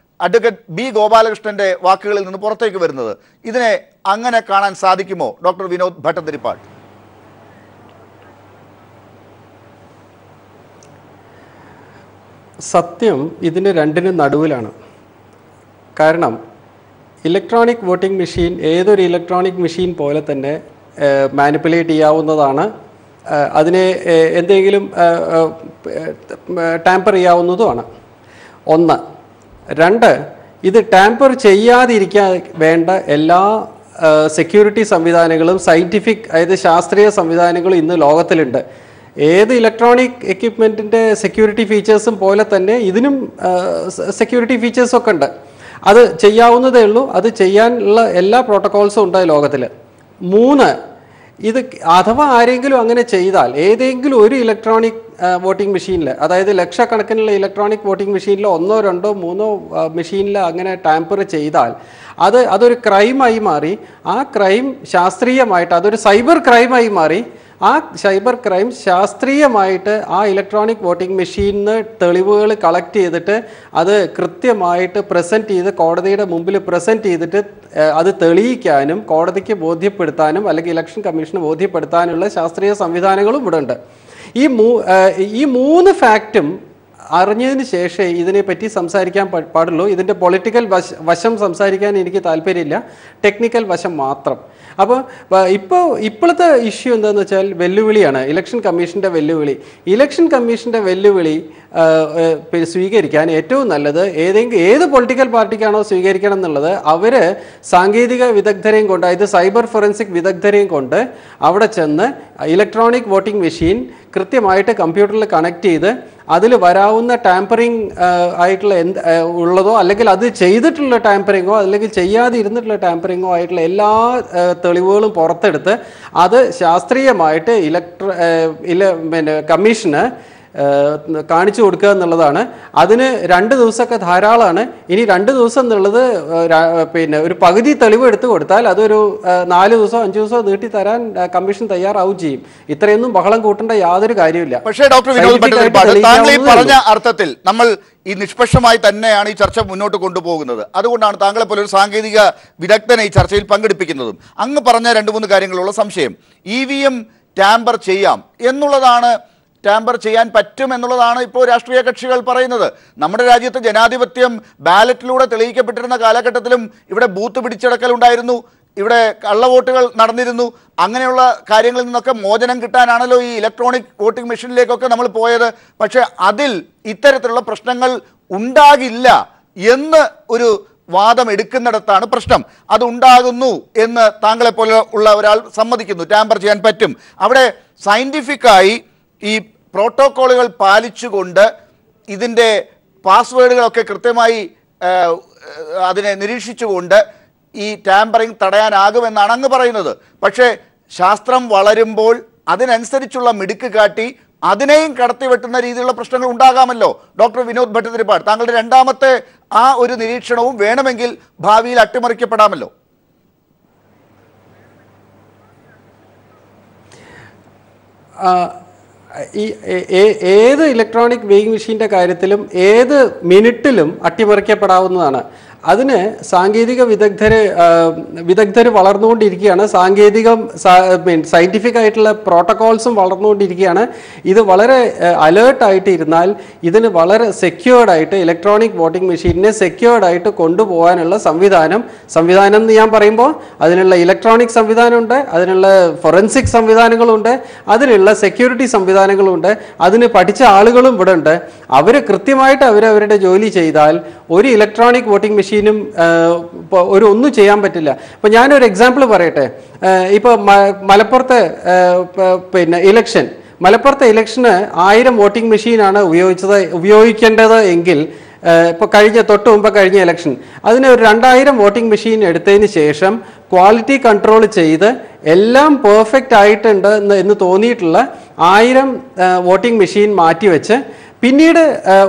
അഡ്വക്കേറ്റ് B ഗോപാലകൃഷ്ണന്റെ വാക്കുകളിൽ നിന്ന് പുറത്തേക്ക് വരുന്നത്. ഇതിനെ അങ്ങനെ കാണാൻ സാധിക്കുമോ ഡോക്ടർ വിനോദ് ഭട്ടതിരിപ്പാട്? സത്യം ഇതിന് രണ്ടിനും നടുവിലാണ്. കാരണം ഇലക്ട്രോണിക് വോട്ടിംഗ് മെഷീൻ ഏതൊരു ഇലക്ട്രോണിക് മെഷീൻ പോലെ തന്നെ മാനിപ്പുലേറ്റ് ചെയ്യാവുന്നതാണ്. അതിനെ എന്തെങ്കിലും ടാമ്പർ ചെയ്യാവുന്നതുമാണ്. 1. 2, ഇത് ടാമ്പർ ചെയ്യാതിരിക്കാൻ വേണ്ട എല്ലാ സെക്യൂരിറ്റി സംവിധാനങ്ങളും സയൻറ്റിഫിക് അതായത് ശാസ്ത്രീയ സംവിധാനങ്ങളും ഇന്ന് ലോകത്തിലുണ്ട്. ഏത് ഇലക്ട്രോണിക് എക്യുപ്മെൻറ്റിൻ്റെ സെക്യൂരിറ്റി ഫീച്ചേഴ്സും പോലെ തന്നെ ഇതിനും സെക്യൂരിറ്റി ഫീച്ചേഴ്സൊക്കെ ഉണ്ട്. അത് ചെയ്യാവുന്നതേ ഉള്ളൂ. അത് ചെയ്യാനുള്ള എല്ലാ പ്രോട്ടോക്കോൾസും ഉണ്ട് ലോകത്തിൽ. 3, ഇത് അഥവാ ആരെങ്കിലും അങ്ങനെ ചെയ്താൽ ഏതെങ്കിലും ഒരു ഇലക്ട്രോണിക് വോട്ടിംഗ് മെഷീനിൽ, അതായത് ലക്ഷക്കണക്കിനുള്ള ഇലക്ട്രോണിക് വോട്ടിംഗ് മെഷീനിൽ 1, 2, 3 മെഷീനിൽ അങ്ങനെ ടാമ്പർ ചെയ്താൽ അതൊരു ക്രൈമായി മാറി. ആ ക്രൈം ശാസ്ത്രീയമായിട്ട് അതൊരു സൈബർ ക്രൈമായി മാറി. ആ സൈബർ ക്രൈം ശാസ്ത്രീയമായിട്ട് ആ ഇലക്ട്രോണിക് വോട്ടിംഗ് മെഷീനിൽ നിന്ന് തെളിവുകൾ കളക്ട് ചെയ്തിട്ട് അത് കൃത്യമായിട്ട് പ്രസൻറ്റ് ചെയ്ത് കോടതിയുടെ മുമ്പിൽ പ്രസൻറ്റ് ചെയ്തിട്ട് അത് തെളിയിക്കാനും കോടതിക്ക് ബോധ്യപ്പെടുത്താനും അല്ലെങ്കിൽ ഇലക്ഷൻ കമ്മീഷന് ബോധ്യപ്പെടുത്താനുള്ള ശാസ്ത്രീയ സംവിധാനങ്ങളും ഇവിടെ ഉണ്ട്. ഈ മൂന്ന് ഫാക്റ്റും അറിഞ്ഞതിന് ശേഷം ഇതിനെപ്പറ്റി സംസാരിക്കാൻ പാടുള്ളൂ. ഇതിൻ്റെ പൊളിറ്റിക്കൽ വശം സംസാരിക്കാൻ എനിക്ക് താല്പര്യമില്ല, ടെക്നിക്കൽ വശം മാത്രം. അപ്പോൾ ഇപ്പോഴത്തെ ഇഷ്യൂ എന്താണെന്ന് വെച്ചാൽ വെല്ലുവിളിയാണ്, ഇലക്ഷൻ കമ്മീഷൻ്റെ വെല്ലുവിളി. ഇലക്ഷൻ കമ്മീഷൻ്റെ വെല്ലുവിളി സ്വീകരിക്കാൻ ഏറ്റവും നല്ലത് ഏത് പൊളിറ്റിക്കൽ പാർട്ടിക്കാണോ സ്വീകരിക്കണം എന്നുള്ളത് അവർ സാങ്കേതിക വിദഗ്ധരെയും കൊണ്ട്, അതായത് സൈബർ ഫോറൻസിക് വിദഗ്ധരെയും കൊണ്ട് അവിടെ ചെന്ന് ഇലക്ട്രോണിക് വോട്ടിംഗ് മെഷീൻ കൃത്യമായിട്ട് കമ്പ്യൂട്ടറിൽ കണക്ട് ചെയ്ത് അതിൽ വരാവുന്ന ടാമ്പറിങ് ആയിട്ടുള്ള ഉള്ളതോ അല്ലെങ്കിൽ അത് ചെയ്തിട്ടുള്ള ടാമ്പറിങ്ങോ അല്ലെങ്കിൽ ചെയ്യാതെ ഇരുന്നിട്ടുള്ള ടാമ്പറിങ്ങോ ആയിട്ടുള്ള എല്ലാ തെളിവുകളും പുറത്തെടുത്ത് അത് ശാസ്ത്രീയമായിട്ട് കമ്മീഷന് കാണിച്ചു കൊടുക്കുക എന്നുള്ളതാണ്. അതിന് 2 ദിവസമൊക്കെ ധാരാളമാണ്. ഇനി 2 ദിവസം എന്നുള്ളത് ഒരു പകുതി തെളിവ് എടുത്തു കൊടുത്താൽ അതൊരു 4 ദിവസമോ 5 ദിവസമോ നീട്ടി തരാൻ കമ്മീഷൻ തയ്യാറാവും ചെയ്യും. ഇത്രയൊന്നും ബഹളം കൂട്ടേണ്ട യാതൊരു കാര്യമില്ല. പക്ഷേ ഡോക്ടർ വിനോദ് ഭട്ടതിരിപ്പാട്, താങ്കൾ ഈ പറഞ്ഞ അർത്ഥത്തിൽ നമ്മൾ ഈ നിഷ്പക്ഷമായി തന്നെയാണ് ഈ ചർച്ച മുന്നോട്ട് കൊണ്ടുപോകുന്നത്. അതുകൊണ്ടാണ് താങ്കളെ പോലെ ഒരു സാങ്കേതിക വിദഗ്ധനെ ഈ ചർച്ചയിൽ പങ്കെടുപ്പിക്കുന്നതും. അങ്ങ് പറഞ്ഞ 2-3 കാര്യങ്ങളുള്ള സംശയം, EVM ടാമ്പർ ചെയ്യാം എന്നുള്ളതാണ്, ടാമ്പർ ചെയ്യാൻ പറ്റും എന്നുള്ളതാണ് ഇപ്പോൾ രാഷ്ട്രീയ കക്ഷികൾ പറയുന്നത്. നമ്മുടെ രാജ്യത്ത് ജനാധിപത്യം ബാലറ്റിലൂടെ തെളിയിക്കപ്പെട്ടിരുന്ന കാലഘട്ടത്തിലും ഇവിടെ ബൂത്ത് പിടിച്ചെടുക്കൽ ഉണ്ടായിരുന്നു, ഇവിടെ കള്ളവോട്ടുകൾ നടന്നിരുന്നു. അങ്ങനെയുള്ള കാര്യങ്ങളിൽ നിന്നൊക്കെ മോചനം കിട്ടാനാണല്ലോ ഈ ഇലക്ട്രോണിക് വോട്ടിംഗ് മെഷീനിലേക്കൊക്കെ നമ്മൾ പോയത്. പക്ഷേ അതിൽ ഇത്തരത്തിലുള്ള പ്രശ്നങ്ങൾ ഉണ്ടാകില്ല എന്ന് ഒരു വാദം എടുക്കുന്നിടത്താണ് പ്രശ്നം. അതുണ്ടാകുന്നു എന്ന് താങ്കളെ പോലെ ഉള്ള ഒരാൾ സമ്മതിക്കുന്നു, ടാമ്പർ ചെയ്യാൻ പറ്റും. അവിടെ സയൻറ്റിഫിക്കായി ഈ പ്രോട്ടോക്കോളുകൾ പാലിച്ചുകൊണ്ട് ഇതിൻ്റെ പാസ്വേഡുകളൊക്കെ കൃത്യമായി അതിനെ നിരീക്ഷിച്ചുകൊണ്ട് ഈ ടാമ്പറിങ് തടയാനാകുമെന്നാണ് അങ്ങ് പറയുന്നത്. പക്ഷേ ശാസ്ത്രം വളരുമ്പോൾ അതിനനുസരിച്ചുള്ള മിടുക്ക് കാട്ടി അതിനെയും കടത്തിവെട്ടുന്ന രീതിയിലുള്ള പ്രശ്നങ്ങൾ ഉണ്ടാകാമല്ലോ. ഡോക്ടർ വിനോദ് ഭട്ടതിരിപ്പാട്, താങ്കളുടെ രണ്ടാമത്തെ ആ ഒരു നിരീക്ഷണവും വേണമെങ്കിൽ ഭാവിയിൽ അട്ടിമറിക്കപ്പെടാമല്ലോ. ഏത് ഇലക്ട്രോണിക് വെയിങ് മെഷീൻ്റെ കാര്യത്തിലും ഏത് മിനിറ്റിലും അട്ടിമറിക്കപ്പെടാവുന്നതാണ്. അതിന് സാങ്കേതിക വിദഗ്ധർ വളർന്നുകൊണ്ടിരിക്കുകയാണ്. സയൻറ്റിഫിക് ആയിട്ടുള്ള പ്രോട്ടോകോൾസും വളർന്നുകൊണ്ടിരിക്കുകയാണ്. ഇത് വളരെ അലേർട്ടായിട്ട് ഇരുന്നാൽ ഇതിന് വളരെ സെക്യൂർഡായിട്ട് ഇലക്ട്രോണിക് വോട്ടിംഗ് മെഷീനിനെ സെക്യൂർഡായിട്ട് കൊണ്ടുപോകാനുള്ള സംവിധാനം എന്ന് ഞാൻ പറയുമ്പോൾ അതിനുള്ള ഇലക്ട്രോണിക് സംവിധാനമുണ്ട്, അതിനുള്ള ഫോറൻസിക് സംവിധാനങ്ങളുണ്ട്, അതിനുള്ള സെക്യൂരിറ്റി സംവിധാനങ്ങളുണ്ട്. അതിന് പഠിച്ച ആളുകളും ഇവിടെ ഉണ്ട്. അവർ കൃത്യമായിട്ട് അവരവരുടെ ജോലി ചെയ്താൽ ഒരു ഇലക്ട്രോണിക് വോട്ടിംഗ് മെഷീനും ഒന്നും ചെയ്യാൻ പറ്റില്ല. ഇപ്പം ഞാനൊരു എക്സാമ്പിൾ പറയട്ടെ. ഇപ്പോൾ മലപ്പുറത്തെ മലപ്പുറത്തെ ഇലക്ഷന് 1000 വോട്ടിംഗ് മെഷീനാണ് ഉപയോഗിക്കേണ്ടത് എങ്കിൽ ഇപ്പോൾ തൊട്ട് മുമ്പ് കഴിഞ്ഞ ഇലക്ഷൻ അതിന് ഒരു 2000 വോട്ടിംഗ് മെഷീൻ എടുത്തതിന് ശേഷം ക്വാളിറ്റി കൺട്രോൾ ചെയ്ത് എല്ലാം പെർഫെക്റ്റ് ആയിട്ടുണ്ട് എന്ന് തോന്നിയിട്ടുള്ള 1000 വോട്ടിംഗ് മെഷീൻ മാറ്റിവെച്ച് പിന്നീട്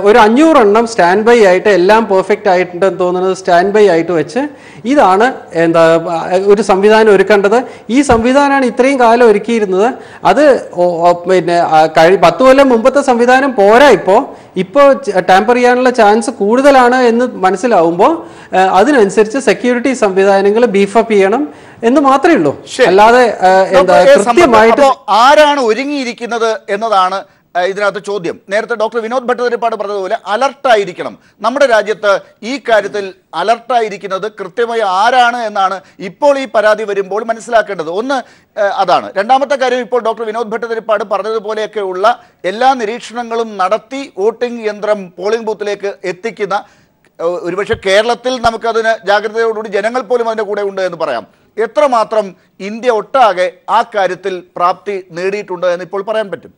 ഒരു 500 എണ്ണം സ്റ്റാൻഡ് ബൈ ആയിട്ട് എല്ലാം പെർഫെക്റ്റ് ആയിട്ടുണ്ടെന്ന് തോന്നുന്നത് സ്റ്റാൻഡ് ബൈ ആയിട്ട് വെച്ച് ഇതാണ് ഒരു സംവിധാനം ഒരുക്കേണ്ടത്. ഈ സംവിധാനമാണ് ഇത്രയും കാലം ഒരുക്കിയിരുന്നത്. അത് 10 കൊല്ലം മുമ്പത്തെ സംവിധാനം പോരാ. ഇപ്പോൾ ടാമ്പർ ചെയ്യാനുള്ള ചാൻസ് കൂടുതലാണ് എന്ന് മനസ്സിലാവുമ്പോൾ അതിനനുസരിച്ച് സെക്യൂരിറ്റി സംവിധാനങ്ങൾ ബീഫപ്പ് ചെയ്യണം എന്ന് മാത്രമേ ഉള്ളൂ. അല്ലാതെ കൃത്യമായിട്ട് ആരാണ് ഒരുങ്ങിയിരിക്കുന്നത് എന്നതാണ് ഇതിനകത്ത് ചോദ്യം. നേരത്തെ ഡോക്ടർ വിനോദ് ഭട്ടതിരിപ്പാട് പറഞ്ഞതുപോലെ അലർട്ടായിരിക്കണം. നമ്മുടെ രാജ്യത്ത് ഈ കാര്യത്തിൽ അലർട്ടായിരിക്കുന്നത് കൃത്യമായി ആരാണ് എന്നാണ് ഇപ്പോൾ ഈ പരാതി വരുമ്പോൾ മനസ്സിലാക്കേണ്ടത്. ഒന്ന് അതാണ്. രണ്ടാമത്തെ കാര്യം, ഇപ്പോൾ ഡോക്ടർ വിനോദ് ഭട്ടതിരിപ്പാട് പറഞ്ഞതുപോലെയൊക്കെയുള്ള എല്ലാ നിരീക്ഷണങ്ങളും നടത്തി വോട്ടിംഗ് യന്ത്രം പോളിംഗ് ബൂത്തിലേക്ക് എത്തിക്കുന്ന, ഒരുപക്ഷെ കേരളത്തിൽ നമുക്കതിന് ജാഗ്രതയോടുകൂടി ജനങ്ങൾ പോലും അതിൻ്റെ കൂടെ ഉണ്ട് എന്ന് പറയാം. എത്രമാത്രം ഇന്ത്യ ഒട്ടാകെ ആ കാര്യത്തിൽ പ്രാപ്തി നേടിയിട്ടുണ്ട് എന്ന് ഇപ്പോൾ പറയാൻ പറ്റും?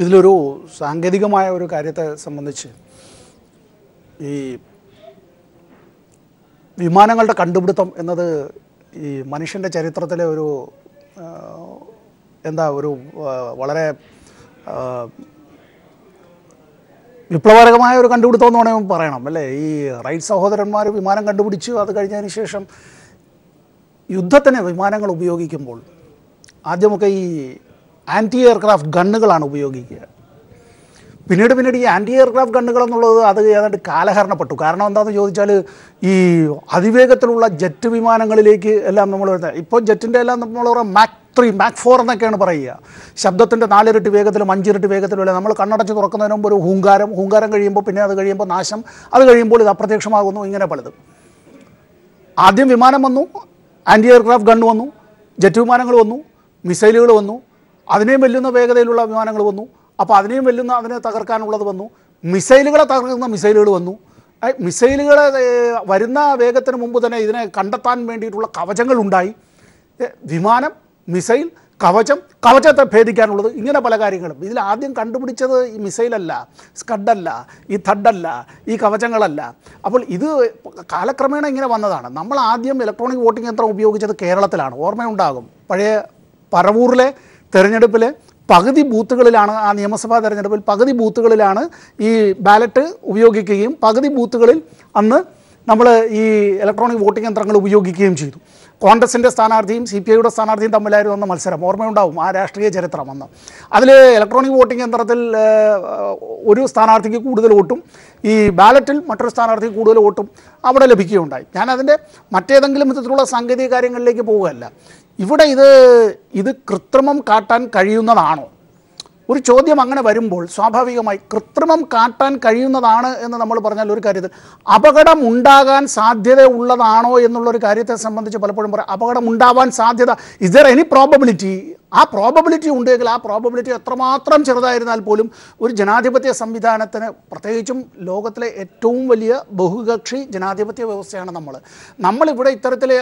ഇതിലൊരു സാങ്കേതികമായ ഒരു കാര്യത്തെ സംബന്ധിച്ച് ഈ വിമാനങ്ങളുടെ കണ്ടുപിടുത്തം എന്നത് ഈ മനുഷ്യൻ്റെ ചരിത്രത്തിലെ ഒരു വളരെ വിപ്ലവകരമായ ഒരു കണ്ടുപിടുത്തം എന്ന് വേണമെങ്കിൽ പറയണം, അല്ലേ? ഈ റൈറ്റ് സഹോദരന്മാർ വിമാനം കണ്ടുപിടിച്ചു. അത് കഴിഞ്ഞതിന് ശേഷം യുദ്ധത്തിന് വിമാനങ്ങൾ ഉപയോഗിക്കുമ്പോൾ ആദ്യമൊക്കെ ഈ ആൻറ്റി എയർക്രാഫ്റ്റ് ഗണ്ണുകളാണ് ഉപയോഗിക്കുക. പിന്നീട് ഈ ആൻറ്റി എയർക്രാഫ്റ്റ് ഗണ്ണുകൾ എന്നുള്ളത് അത് ഏതാണ്ട് കാലഹരണപ്പെട്ടു. കാരണം എന്താണെന്ന് ചോദിച്ചാൽ ഈ അതിവേഗത്തിലുള്ള ജെറ്റ് വിമാനങ്ങളിലേക്ക് എല്ലാം നമ്മൾ ഇപ്പോൾ ജെറ്റിൻ്റെ എല്ലാം നമ്മൾ മാക് 3 മാക് 4 എന്നൊക്കെയാണ് പറയുക. ശബ്ദത്തിൻ്റെ 4 ഇരട്ടി വേഗത്തിലും 5 ഇരട്ടി വേഗത്തിലും അല്ല. നമ്മൾ കണ്ണടച്ച് തുറക്കുന്നതിന് മുമ്പ് ഒരു ഹൂങ്കാരം കഴിയുമ്പോൾ പിന്നെ അത് കഴിയുമ്പോൾ നാശം, അത് കഴിയുമ്പോൾ ഇത് അപ്രത്യക്ഷമാകുന്നു, ഇങ്ങനെ പലതും. ആദ്യം വിമാനം വന്നു, ആൻറ്റി എയർക്രാഫ്റ്റ് ഗണ്ണ് വന്നു, ജെറ്റ് വിമാനങ്ങൾ വന്നു, മിസൈലുകൾ വന്നു, അതിനെയും വെല്ലുന്ന വേഗതയിലുള്ള വിമാനങ്ങൾ വന്നു. അപ്പോൾ അതിനെയും വെല്ലുന്ന, അതിനെ തകർക്കാനുള്ളത് വന്നു. മിസൈലുകളെ തകർക്കുന്ന മിസൈലുകൾ വന്നു. മിസൈലുകളെ വരുന്ന വേഗത്തിന് മുമ്പ് തന്നെ ഇതിനെ കണ്ടെത്താൻ വേണ്ടിയിട്ടുള്ള കവചങ്ങളുണ്ടായി. വിമാനം, മിസൈൽ, കവചത്തെ ഭേദിക്കാനുള്ളത്, ഇങ്ങനെ പല കാര്യങ്ങളും. ഇതിൽ ആദ്യം കണ്ടുപിടിച്ചത് ഈ മിസൈലല്ല, സ്കഡല്ല, ഈ തഡല്ല, ഈ കവചങ്ങളല്ല. അപ്പോൾ ഇത് കാലക്രമേണ ഇങ്ങനെ വന്നതാണ്. നമ്മൾ ആദ്യം ഇലക്ട്രോണിക് വോട്ടിംഗ് യന്ത്രം ഉപയോഗിച്ചത് കേരളത്തിലാണ്. ഓർമ്മയുണ്ടാകും, പഴയ പറവൂരിലെ തെരഞ്ഞെടുപ്പിൽ പകുതി ബൂത്തുകളിലാണ്, ആ നിയമസഭാ തെരഞ്ഞെടുപ്പിൽ പകുതി ബൂത്തുകളിലാണ് ഈ ബാലറ്റ് ഉപയോഗിക്കുകയും പകുതി ബൂത്തുകളിൽ അന്ന് നമ്മൾ ഈ ഇലക്ട്രോണിക് വോട്ടിംഗ് യന്ത്രങ്ങൾ ഉപയോഗിക്കുകയും ചെയ്തു. കോൺഗ്രസിൻ്റെ സ്ഥാനാർത്ഥിയും CPIയുടെ സ്ഥാനാർത്ഥിയും തമ്മിലായിരുന്നു അന്ന് മത്സരം. ഓർമ്മയുണ്ടാവും ആ രാഷ്ട്രീയ ചരിത്രം അന്ന്. അതിൽ ഇലക്ട്രോണിക് വോട്ടിംഗ് യന്ത്രത്തിൽ ഒരു സ്ഥാനാർത്ഥിക്ക് കൂടുതൽ വോട്ടും ഈ ബാലറ്റിൽ മറ്റൊരു സ്ഥാനാർത്ഥിക്ക് കൂടുതൽ വോട്ടും അവിടെ ലഭിക്കുകയുണ്ടായി. ഞാനതിൻ്റെ മറ്റേതെങ്കിലും വിധത്തിലുള്ള സാങ്കേതിക കാര്യങ്ങളിലേക്ക് പോവുകയല്ല. ഇവിടെ ഇത് കൃത്രിമം കാട്ടാൻ കഴിയുന്നതാണോ? ഒരു ചോദ്യം അങ്ങനെ വരുമ്പോൾ സ്വാഭാവികമായി കൃത്രിമം കാട്ടാൻ കഴിയുന്നതാണ് എന്ന് നമ്മൾ പറഞ്ഞാൽ ഒരു കാര്യത്തിൽ അപകടം ഉണ്ടാകാൻ സാധ്യത ഉള്ളതാണോ എന്നുള്ളൊരു കാര്യത്തെ സംബന്ധിച്ച് പലപ്പോഴും പറയാം. അപകടം ഉണ്ടാവാൻ സാധ്യത, ഇസ് ദർ എനി പ്രോബബിലിറ്റി? ആ പ്രോബബിലിറ്റി ഉണ്ടെങ്കിൽ ആ പ്രോബബിലിറ്റി എത്രമാത്രം ചെറുതായിരുന്നാൽ പോലും ഒരു ജനാധിപത്യ സംവിധാനത്തിന്, പ്രത്യേകിച്ചും ലോകത്തിലെ ഏറ്റവും വലിയ ബഹുകക്ഷി ജനാധിപത്യ വ്യവസ്ഥയാണ് നമ്മളിവിടെ ഇത്തരത്തിൽ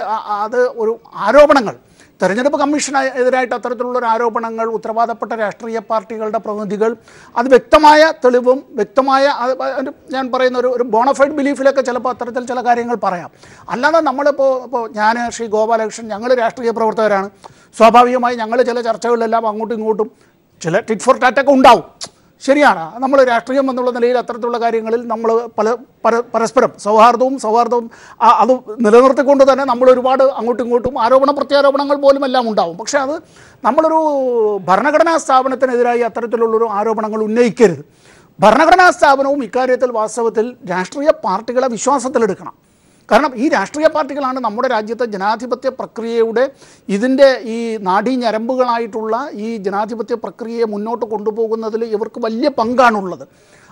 അത് ഒരു ആരോപണങ്ങൾ, തെരഞ്ഞെടുപ്പ് കമ്മീഷനെതിരായിട്ട് അത്തരത്തിലുള്ളൊരു ആരോപണങ്ങൾ, ഉത്തരവാദപ്പെട്ട രാഷ്ട്രീയ പാർട്ടികളുടെ പ്രതിനിധികൾ അത് വ്യക്തമായ തെളിവും വ്യക്തമായ, ഞാൻ പറയുന്ന ഒരു ബോണഫൈഡ് ബിലീഫിലൊക്കെ ചിലപ്പോൾ അത്തരത്തിൽ ചില കാര്യങ്ങൾ പറയാം. അല്ലാതെ നമ്മളിപ്പോൾ ഞാൻ ശ്രീ ഗോപാലകൃഷ്ണൻ, ഞങ്ങൾ രാഷ്ട്രീയ പ്രവർത്തകരാണ്, സ്വാഭാവികമായി ഞങ്ങൾ ചില ചർച്ചകളിലെല്ലാം അങ്ങോട്ടും ഇങ്ങോട്ടും ചില ടിറ്റ് ഫോർ ടാറ്റൊക്കെ ഉണ്ടാവും. ശരിയാണ്, നമ്മൾ രാഷ്ട്രീയം എന്നുള്ള നിലയിൽ അത്തരത്തിലുള്ള കാര്യങ്ങളിൽ നമ്മൾ പരസ്പരം സൗഹാർദ്ദവും അത് നിലനിർത്തിക്കൊണ്ട് തന്നെ നമ്മൾ ഒരുപാട് അങ്ങോട്ടും ഇങ്ങോട്ടും ആരോപണ പ്രത്യാരോപണങ്ങൾ പോലും എല്ലാം ഉണ്ടാവും. പക്ഷേ അത് നമ്മളൊരു ഭരണഘടനാ സ്ഥാപനത്തിനെതിരായി അത്തരത്തിലുള്ളൊരു ആരോപണങ്ങൾ ഉന്നയിക്കരുത്. ഭരണഘടനാ സ്ഥാപനവും ഇക്കാര്യത്തിൽ വാസ്തവത്തിൽ രാഷ്ട്രീയ പാർട്ടികളെ വിശ്വാസത്തിലെടുക്കണം. കാരണം ഈ രാഷ്ട്രീയ പാർട്ടികളാണ് നമ്മുടെ രാജ്യത്തെ ജനാധിപത്യ പ്രക്രിയയുടെ ഇതിൻ്റെ ഈ നാഡീഞരമ്പുകളായിട്ടുള്ള ഈ ജനാധിപത്യ പ്രക്രിയയെ മുന്നോട്ട് കൊണ്ടുപോകുന്നതിൽ ഇവർക്ക് വലിയ പങ്കാണുള്ളത്.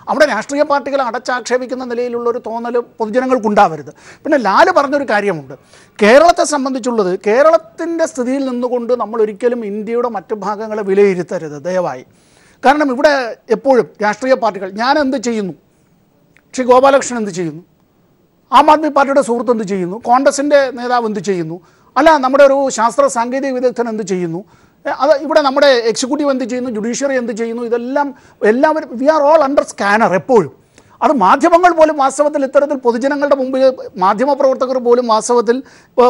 അവിടെ രാഷ്ട്രീയ പാർട്ടികളെ അടച്ചാക്ഷേപിക്കുന്ന നിലയിലുള്ളൊരു തോന്നൽ പൊതുജനങ്ങൾക്കുണ്ടാവരുത്. പിന്നെ ലാല് പറഞ്ഞൊരു കാര്യമുണ്ട്, കേരളത്തെ സംബന്ധിച്ചുള്ളത്, കേരളത്തിൻ്റെ സ്ഥിതിയിൽ നിന്നുകൊണ്ട് നമ്മൾ ഒരിക്കലും ഇന്ത്യയുടെ മറ്റു ഭാഗങ്ങളെ വിലയിരുത്തരുത് ദയവായി. കാരണം ഇവിടെ എപ്പോഴും രാഷ്ട്രീയ പാർട്ടികൾ, ഞാൻ എന്ത് ചെയ്യുന്നു, ശ്രീ ഗോപാലകൃഷ്ണൻ എന്ത് ചെയ്യുന്നു, ആം ആദ്മി പാർട്ടിയുടെ സുഹൃത്ത് എന്ത് ചെയ്യുന്നു, കോൺഗ്രസിൻ്റെ നേതാവ് എന്ത് ചെയ്യുന്നു, അല്ല നമ്മുടെ ഒരു ശാസ്ത്ര സാങ്കേതിക വിദഗ്ധൻ എന്ത് ചെയ്യുന്നു, അത് ഇവിടെ നമ്മുടെ എക്സിക്യൂട്ടീവ് എന്ത് ചെയ്യുന്നു, ജുഡീഷ്യറി എന്ത് ചെയ്യുന്നു, ഇതെല്ലാം എല്ലാവരും we are all under scanner എപ്പോഴും. അത് മാധ്യമങ്ങൾ പോലും വാസ്തവത്തിൽ ഇത്തരത്തിൽ പൊതുജനങ്ങളുടെ മുമ്പിൽ, മാധ്യമപ്രവർത്തകർ പോലും വാസ്തവത്തിൽ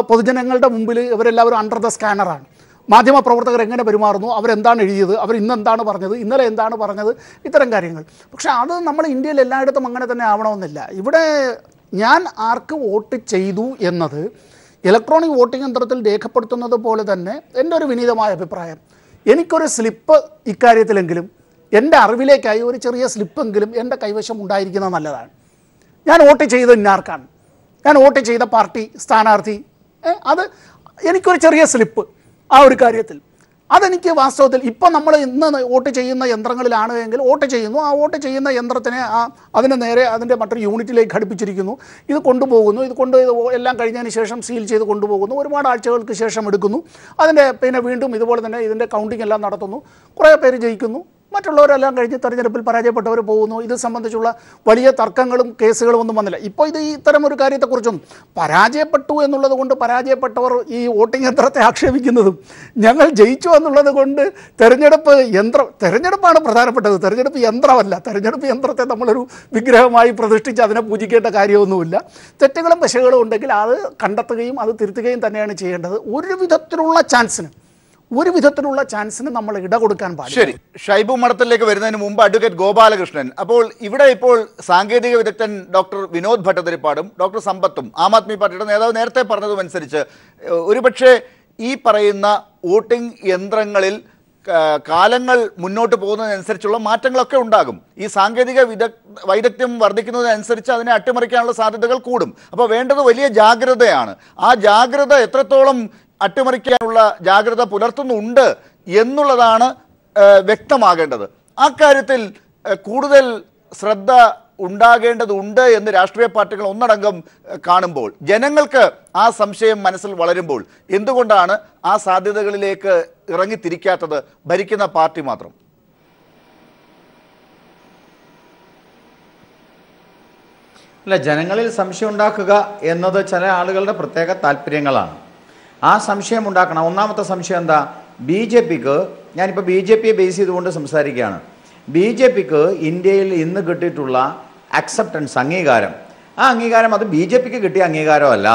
പൊതുജനങ്ങളുടെ മുമ്പിൽ ഇവരെല്ലാവരും അണ്ടർ ദ സ്കാനറാണ്. മാധ്യമപ്രവർത്തകർ എങ്ങനെ പെരുമാറുന്നു, അവരെന്താണ് എഴുതിയത്, അവർ ഇന്നെന്താണ് പറഞ്ഞത്, ഇന്നലെ എന്താണ് പറഞ്ഞത്, ഇത്തരം കാര്യങ്ങൾ. പക്ഷേ അത് നമ്മൾ ഇന്ത്യയിൽ എല്ലായിടത്തും അങ്ങനെ തന്നെ ആവണമെന്നില്ല. ഇവിടെ ഞാൻ ആർക്ക് വോട്ട് ചെയ്തു എന്നത് ഇലക്ട്രോണിക് വോട്ടിംഗ് യന്ത്രത്തിൽ രേഖപ്പെടുത്തുന്നത് പോലെ തന്നെ എൻ്റെ ഒരു വിനീതമായ അഭിപ്രായം, എനിക്കൊരു സ്ലിപ്പ് ഇക്കാര്യത്തിലെങ്കിലും എൻ്റെ അറിവിലേക്കായി ഒരു ചെറിയ സ്ലിപ്പെങ്കിലും എൻ്റെ കൈവശം ഉണ്ടായിരിക്കുന്നത് നല്ലതാണ്. ഞാൻ വോട്ട് ചെയ്ത് ഇന്നാർക്കാണ്, ഞാൻ വോട്ട് ചെയ്ത പാർട്ടി സ്ഥാനാർത്ഥി, അത് എനിക്കൊരു ചെറിയ സ്ലിപ്പ് ആ ഒരു കാര്യത്തിൽ, അതെനിക്ക് വാസ്തവത്തിൽ ഇപ്പം നമ്മൾ ഇന്ന് വോട്ട് ചെയ്യുന്ന യന്ത്രങ്ങളിലാണ് എങ്കിൽ വോട്ട് ചെയ്യുന്നു, ആ വോട്ട് ചെയ്യുന്ന യന്ത്രത്തിനെ അതിന് നേരെ അതിൻ്റെ മറ്റൊരു യൂണിറ്റിലേക്ക് ഘടിപ്പിച്ചിരിക്കുന്നു, ഇത് കൊണ്ടുപോകുന്നു, ഇത് കൊണ്ട് എല്ലാം കഴിഞ്ഞതിന് ശേഷം സീൽ ചെയ്ത് കൊണ്ടുപോകുന്നു, ഒരുപാട് ആഴ്ചകൾക്ക് ശേഷം എടുക്കുന്നു, അതിൻ്റെ പിന്നെ വീണ്ടും ഇതുപോലെ തന്നെ ഇതിൻ്റെ കൗണ്ടിങ് എല്ലാം നടത്തുന്നു, കുറേ പേര് ജയിക്കുന്നു, മറ്റുള്ളവരെല്ലാം കഴിഞ്ഞ് തെരഞ്ഞെടുപ്പിൽ പരാജയപ്പെട്ടവർ പോകുന്നു. ഇത് സംബന്ധിച്ചുള്ള വലിയ തർക്കങ്ങളും കേസുകളും ഒന്നും വന്നില്ല. ഇപ്പോൾ ഇത്തരം ഒരു കാര്യത്തെക്കുറിച്ചൊന്നും പരാജയപ്പെട്ടു എന്നുള്ളത് കൊണ്ട് പരാജയപ്പെട്ടവർ ഈ വോട്ടിംഗ് യന്ത്രത്തെ ആക്ഷേപിക്കുന്നതും ഞങ്ങൾ ജയിച്ചു എന്നുള്ളത് കൊണ്ട് തെരഞ്ഞെടുപ്പാണ് പ്രധാനപ്പെട്ടത്, തെരഞ്ഞെടുപ്പ് യന്ത്രമല്ല. തെരഞ്ഞെടുപ്പ് യന്ത്രത്തെ നമ്മളൊരു വിഗ്രഹമായി പ്രതിഷ്ഠിച്ച് അതിനെ പൂജിക്കേണ്ട കാര്യമൊന്നുമില്ല. തെറ്റുകളും പശകളും ഉണ്ടെങ്കിൽ അത് കണ്ടെത്തുകയും അത് തിരുത്തുകയും തന്നെയാണ് ചെയ്യേണ്ടത്. ഒരു വിധത്തിലുള്ള ചാൻസിന് ഒരു വിധത്തിലുള്ള ചാൻസിന് നമ്മൾ ഇട കൊടുക്കാൻ പാടില്ല. ശരി, ഷൈബു മഠത്തിലേക്ക് വരുന്നതിന് മുമ്പ് അഡ്വക്കേറ്റ് ഗോപാലകൃഷ്ണൻ, അപ്പോൾ ഇവിടെ ഇപ്പോൾ സാങ്കേതിക വിദഗ്ധൻ ഡോക്ടർ വിനോദ് ഭട്ടതിരിപ്പാടും ഡോക്ടർ സമ്പത്തും ആം ആദ്മി പാർട്ടിയുടെ നേതാവ് നേരത്തെ പറഞ്ഞതുമനുസരിച്ച് ഒരുപക്ഷെ ഈ പറയുന്ന വോട്ടിംഗ് യന്ത്രങ്ങളിൽ കാലങ്ങൾ മുന്നോട്ട് പോകുന്നതിനനുസരിച്ചുള്ള മാറ്റങ്ങളൊക്കെ ഉണ്ടാകും. ഈ സാങ്കേതിക വൈദഗ്ധ്യം വർദ്ധിക്കുന്നതിനനുസരിച്ച് അതിനെ അട്ടിമറിക്കാനുള്ള സാധ്യതകൾ കൂടും. അപ്പോൾ വേണ്ടത് വലിയ ജാഗ്രതയാണ്. ആ ജാഗ്രത എത്രത്തോളം അട്ടിമറിക്കാനുള്ള ജാഗ്രത പുലർത്തുന്നുണ്ട് എന്നുള്ളതാണ് വ്യക്തമാകേണ്ടത്. ആ കാര്യത്തിൽ കൂടുതൽ ശ്രദ്ധ ഉണ്ടാകേണ്ടതുണ്ട് എന്ന് രാഷ്ട്രീയ പാർട്ടികൾ ഒന്നടങ്കം കാണുമ്പോൾ, ജനങ്ങൾക്ക് ആ സംശയം മനസ്സിൽ വളരുമ്പോൾ എന്തുകൊണ്ടാണ് ആ സാധ്യതകളിലേക്ക് ഇറങ്ങിത്തിരിക്കാത്തത് ഭരിക്കുന്ന പാർട്ടി മാത്രം? അല്ല, ജനങ്ങളിൽ സംശയം ഉണ്ടാക്കുക എന്നത് ചില ആളുകളുടെ പ്രത്യേക താല്പര്യങ്ങളാണ്. ആ സംശയം ഉണ്ടാക്കണം. ഒന്നാമത്തെ സംശയം എന്താ? ബി ജെ പിക്ക്, ഞാനിപ്പോൾ ബി ജെ പിയെ ബേസ് ചെയ്തുകൊണ്ട് സംസാരിക്കുകയാണ്, ബി ജെ പിക്ക് ഇന്ത്യയിൽ ഇന്ന് കിട്ടിയിട്ടുള്ള അക്സെപ്റ്റൻസ്, അംഗീകാരം, ആ അംഗീകാരം അത് ബി ജെ പിക്ക് കിട്ടിയ അംഗീകാരമല്ല,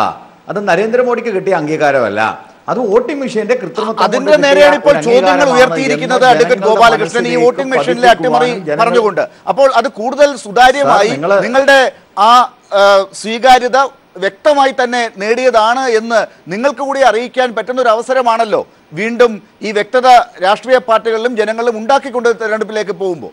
അത് നരേന്ദ്രമോദിക്ക് കിട്ടിയ അംഗീകാരമല്ല, അത് വോട്ടിംഗ് മെഷീന്റെ കൃത്രിമത്വം. അതിന്റെ നേരെയാണ് ഇപ്പോൾ ചോദ്യങ്ങൾ ഉയർത്തിയിരിക്കുന്നത് അഡ്വക്കേറ്റ് ഗോപാലകൃഷ്ണൻ, ഈ വോട്ടിംഗ് മെഷീനിലെ അട്ടിമറി പറഞ്ഞുകൊണ്ട്. അപ്പോൾ അത് കൂടുതൽ സുതാര്യമായി നിങ്ങളുടെ ആ സ്വീകാര്യത വ്യക്തമായി തന്നെ നേടിയതാണ് എന്ന് നിങ്ങൾക്ക് കൂടി അറിയിക്കാൻ പറ്റുന്ന ഒരു അവസരമാണല്ലോ വീണ്ടും ഈ വ്യക്തത രാഷ്ട്രീയ പാർട്ടികളിലും ജനങ്ങളിലും ഉണ്ടാക്കിക്കൊണ്ട് തെരഞ്ഞെടുപ്പിലേക്ക് പോകുമ്പോൾ.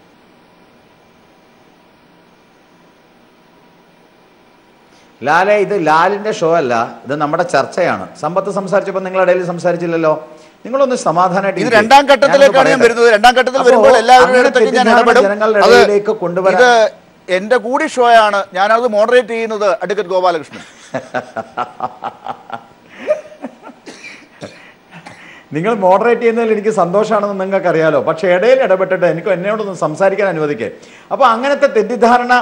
ലാലെ, ഇത് ലാലിന്റെ ഷോ അല്ല, ഇത് നമ്മുടെ ചർച്ചയാണ്. സമ്പത്ത് സംസാരിച്ചപ്പോൾ നിങ്ങളുടെ ഇടയിൽ സംസാരിച്ചില്ലല്ലോ. നിങ്ങളൊന്ന് സമാധാനമായിട്ട്. ഇത് രണ്ടാം ഘട്ടത്തിലേക്കാണ് ഞാൻ വരുന്നത്. രണ്ടാം ഘട്ടത്തിൽ വരുമ്പോൾ എല്ലാവരുടെ അടുത്തേക്ക് ഞാൻ ഇടപെടും. ഇത് എന്റെ കൂടി ഷോയാണ്, ഞാനത് മോഡറേറ്റ് ചെയ്യുന്നത് അഡ്വക്കേറ്റ് ഗോപാലകൃഷ്ണൻ. നിങ്ങൾ മോഡറേറ്റ് ചെയ്യുന്നതിൽ എനിക്ക് സന്തോഷമാണെന്ന് നിങ്ങൾക്ക് അറിയാലോ. പക്ഷേ ഇടയിൽ ഇടപെട്ടിട്ട് എന്നോടൊന്ന് സംസാരിക്കാൻ അനുവദിക്കേ. അപ്പോൾ അങ്ങനത്തെ തെറ്റിദ്ധാരണ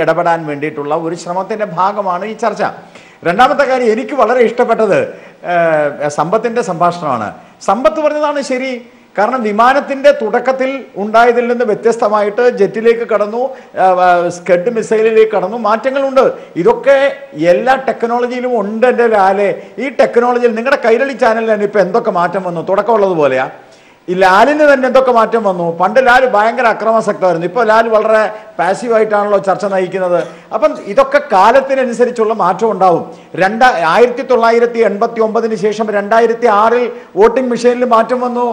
ഇടപെടാൻ വേണ്ടിയിട്ടുള്ള ഒരു ശ്രമത്തിൻ്റെ ഭാഗമാണ് ഈ ചർച്ച. രണ്ടാമത്തെ കാര്യം, എനിക്ക് വളരെ ഇഷ്ടപ്പെട്ടത് സമ്പത്തിൻ്റെ സംഭാഷണമാണ്. സമ്പത്ത് പറഞ്ഞതാണ് ശരി. കാരണം വിമാനത്തിൻ്റെ തുടക്കത്തിൽ ഉണ്ടായതിൽ നിന്ന് വ്യത്യസ്തമായിട്ട് ജെറ്റിലേക്ക് കടന്നു, സ്കഡ് മിസൈലിലേക്ക് കടന്നു, മാറ്റങ്ങളുണ്ട്. ഇതൊക്കെ എല്ലാ ടെക്നോളജിയിലും ഉണ്ട്. എൻ്റെ ലാലെ, ഈ ടെക്നോളജിയിൽ നിങ്ങളുടെ കൈരളി ചാനലിൽ തന്നെ ഇപ്പം എന്തൊക്കെ മാറ്റം വന്നു? തുടക്കമുള്ളത് പോലെയാ. ഈ ലാലിന് തന്നെ എന്തൊക്കെ മാറ്റം വന്നു? പണ്ട് ലാൽ ഭയങ്കര അക്രമാസക്തമായിരുന്നു, ഇപ്പോൾ ലാൽ വളരെ പാസീവായിട്ടാണല്ലോ ചർച്ച നയിക്കുന്നത്. അപ്പം ഇതൊക്കെ കാലത്തിനനുസരിച്ചുള്ള മാറ്റം ഉണ്ടാവും. 1989 ശേഷം 2006 വോട്ടിംഗ് മെഷീനിൽ മാറ്റം വന്നു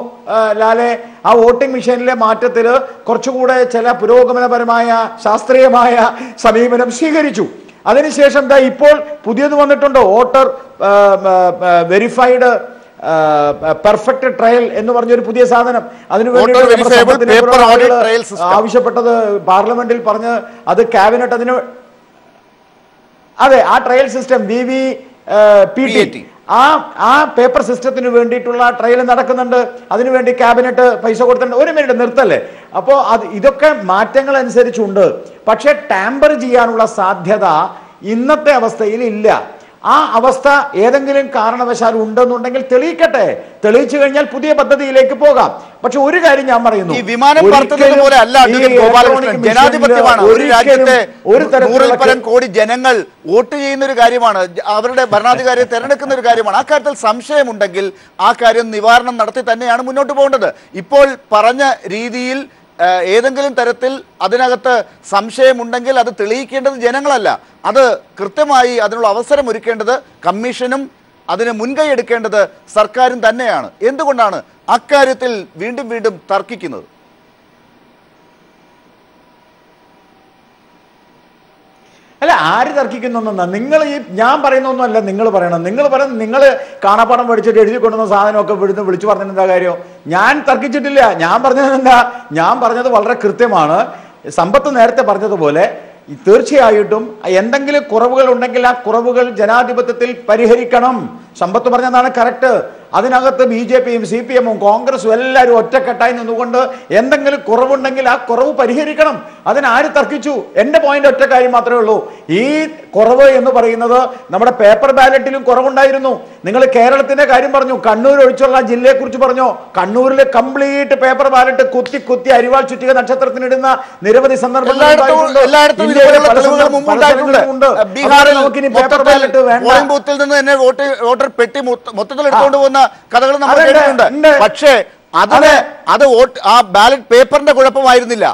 ലാലെ. ആ വോട്ടിംഗ് മെഷീനിലെ മാറ്റത്തിൽ കുറച്ചുകൂടെ ചില പുരോഗമനപരമായ ശാസ്ത്രീയമായ സമീപനം സ്വീകരിച്ചു. അതിനുശേഷം ഇപ്പോൾ പുതിയത് വന്നിട്ടുണ്ട്, വോട്ടർ വെരിഫൈഡ് പെർഫെക്റ്റ് ട്രയൽ എന്ന് പറഞ്ഞൊരു പുതിയ സാധനം. അതിനുവേണ്ടി ആവശ്യപ്പെട്ടത് പാർലമെന്റിൽ പറഞ്ഞ് അത് ക്യാബിനറ്റ് അതിന്, അതെ, ആ ട്രയൽ സിസ്റ്റം VVPT, ആ പേപ്പർ സിസ്റ്റത്തിന് വേണ്ടിയിട്ടുള്ള ട്രയൽ നടക്കുന്നുണ്ട്. അതിനുവേണ്ടി ക്യാബിനറ്റ് പൈസ കൊടുത്തിട്ടുണ്ട്. ഒരു മിനിറ്റ് നിർത്തല്ലേ. അപ്പോൾ ഇതൊക്കെ മാറ്റങ്ങൾ അനുസരിച്ചുണ്ട്. പക്ഷെ ടാമ്പർ ചെയ്യാനുള്ള സാധ്യത ഇന്നത്തെ അവസ്ഥയിൽ ഇല്ല. ആ അവസ്ഥ ഏതെങ്കിലും കാരണവശാൽ ഉണ്ടെന്നുണ്ടെങ്കിൽ തെളിയിക്കട്ടെ. തെളിയിച്ചു കഴിഞ്ഞാൽ പുതിയ പദ്ധതിയിലേക്ക് പോകാം. പക്ഷെ ഒരു കാര്യം ഞാൻ പറയുന്നു, ഈ വിമാനം പറത്തുന്നത് പോലെ അല്ല ജനാധിപത്യമാണ്. ഒരു രാജ്യത്തെ 100-ൽ-പരം കോടി ജനങ്ങൾ വോട്ട് ചെയ്യുന്ന ഒരു കാര്യമാണ്, അവരുടെ ഭരണാധികാരിയെ തെരഞ്ഞെടുക്കുന്ന ഒരു കാര്യമാണ്. ആ കാര്യത്തിൽ സംശയമുണ്ടെങ്കിൽ ആ കാര്യം നിവാരണം നടത്തി തന്നെയാണ് മുന്നോട്ട് പോകേണ്ടത്. ഇപ്പോൾ പറഞ്ഞ രീതിയിൽ ഏതെങ്കിലും തരത്തിൽ അതിനകത്ത് സംശയമുണ്ടെങ്കിൽ അത് തെളിയിക്കേണ്ടത് ജനങ്ങളല്ല, അത് കൃത്യമായി അതിനുള്ള അവസരം ഒരുക്കേണ്ടത് കമ്മീഷനും അതിന് മുൻകൈ എടുക്കേണ്ടത് സർക്കാരും തന്നെയാണ്. എന്തുകൊണ്ടാണ് അക്കാര്യത്തിൽ വീണ്ടും വീണ്ടും തർക്കിക്കുന്നത്? അല്ല, ആര് തർക്കിക്കുന്നൊന്നാ? നിങ്ങൾ ഞാൻ പറയുന്നൊന്നുമല്ല നിങ്ങൾ പറയണം. നിങ്ങൾ കാണാപ്പാടം പഠിച്ചിട്ട് എഴുതി കൊണ്ടുവന്ന സാധനമൊക്കെ വിളിച്ചു പറഞ്ഞിട്ട് എന്താ കാര്യം? ഞാൻ തർക്കിച്ചിട്ടില്ല. ഞാൻ പറഞ്ഞത് എന്താ? ഞാൻ പറഞ്ഞത് വളരെ കൃത്യമാണ്. സമ്പത്ത് നേരത്തെ പറഞ്ഞതുപോലെ തീർച്ചയായിട്ടും എന്തെങ്കിലും കുറവുകൾ ഉണ്ടെങ്കിൽ ആ കുറവുകൾ ജനാധിപത്യത്തിൽ പരിഹരിക്കണം. സമ്പത്ത് പറഞ്ഞതാണ് കറക്റ്റ്. അതിനകത്ത് BJPയും CPMും കോൺഗ്രസും എല്ലാവരും ഒറ്റക്കെട്ടായി നിന്നുകൊണ്ട് എന്തെങ്കിലും കുറവുണ്ടെങ്കിൽ ആ കുറവ് പരിഹരിക്കണം. അതിനാര് തർക്കിച്ചു? എൻ്റെ പോയിന്റ് ഒറ്റ കാര്യം മാത്രമേ ഉള്ളൂ. ഈ കുറവ് എന്ന് പറയുന്നത് നമ്മുടെ പേപ്പർ ബാലറ്റിലും കുറവുണ്ടായിരുന്നു. നിങ്ങൾ കേരളത്തിന്റെ കാര്യം പറഞ്ഞു, കണ്ണൂർ ഒഴിച്ചുള്ള ജില്ലയെ കുറിച്ച് പറഞ്ഞു. കണ്ണൂരിലെ കംപ്ലീറ്റ് പേപ്പർ ബാലറ്റ് കുത്തി അരിവാൾ ചുറ്റിക നക്ഷത്രത്തിനിടുന്ന നിരവധി സന്ദർഭങ്ങൾ ബീഹാറിൽ വോട്ടർ പെട്ടി മൊത്തത്തിൽ എടുത്തുകൊണ്ട് പോകുന്ന പറയുന്ന കഥകൾ നമ്മൾ അതെ, കേട്ടിട്ടുണ്ട്. ഉണ്ട്. പക്ഷേ അത് ആ ബാലറ്റ് പേപ്പറിന്റെ കുഴപ്പമായിരുന്നില്ല,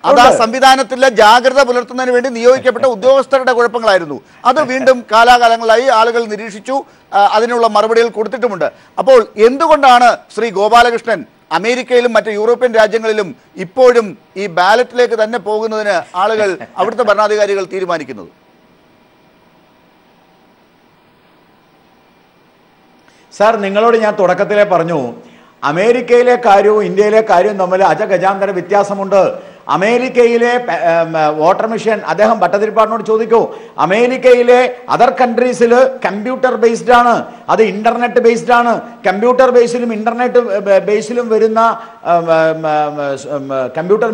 അത് ആ സംവിധാനത്തിലെ ജാഗ്രത പുലർത്തുന്നതിന് വേണ്ടി നിയോഗിക്കപ്പെട്ട ഉദ്യോഗസ്ഥരുടെ കുഴപ്പങ്ങളായിരുന്നു. അത് വീണ്ടും കാലാകാലങ്ങളായി ആളുകൾ നിരീക്ഷിച്ചു, അതിനുള്ള മറുപടികൾ കൊടുത്തിട്ടുമുണ്ട്. അപ്പോൾ എന്തുകൊണ്ടാണ് ശ്രീ ഗോപാലകൃഷ്ണൻ അമേരിക്കയിലും മറ്റ് യൂറോപ്യൻ രാജ്യങ്ങളിലും ഇപ്പോഴും ഈ ബാലറ്റിലേക്ക് തന്നെ പോകുന്നതിന് ആളുകൾ അവിടുത്തെ ഭരണാധികാരികൾ തീരുമാനിക്കുന്നത്? സാർ, നിങ്ങളോട് ഞാൻ തുടക്കത്തിലേ പറഞ്ഞു, അമേരിക്കയിലെ കാര്യവും ഇന്ത്യയിലെ കാര്യവും തമ്മിൽ അജഗജാന്തര വ്യത്യാസമുണ്ട്. അമേരിക്കയിലെ വോട്ടർ മെഷീൻ, അദ്ദേഹം ഭട്ടതിരിപ്പാടിനോട് ചോദിക്കൂ, അമേരിക്കയിലെ അതർ കൺട്രീസിൽ കമ്പ്യൂട്ടർ ബേസ്ഡ് ആണ്, അത് ഇന്റർനെറ്റ് ബേസ്ഡ് ആണ്. കമ്പ്യൂട്ടർ ബേസിലും ഇന്റർനെറ്റ് ബേസിലും വരുന്ന കമ്പ്യൂട്ടർ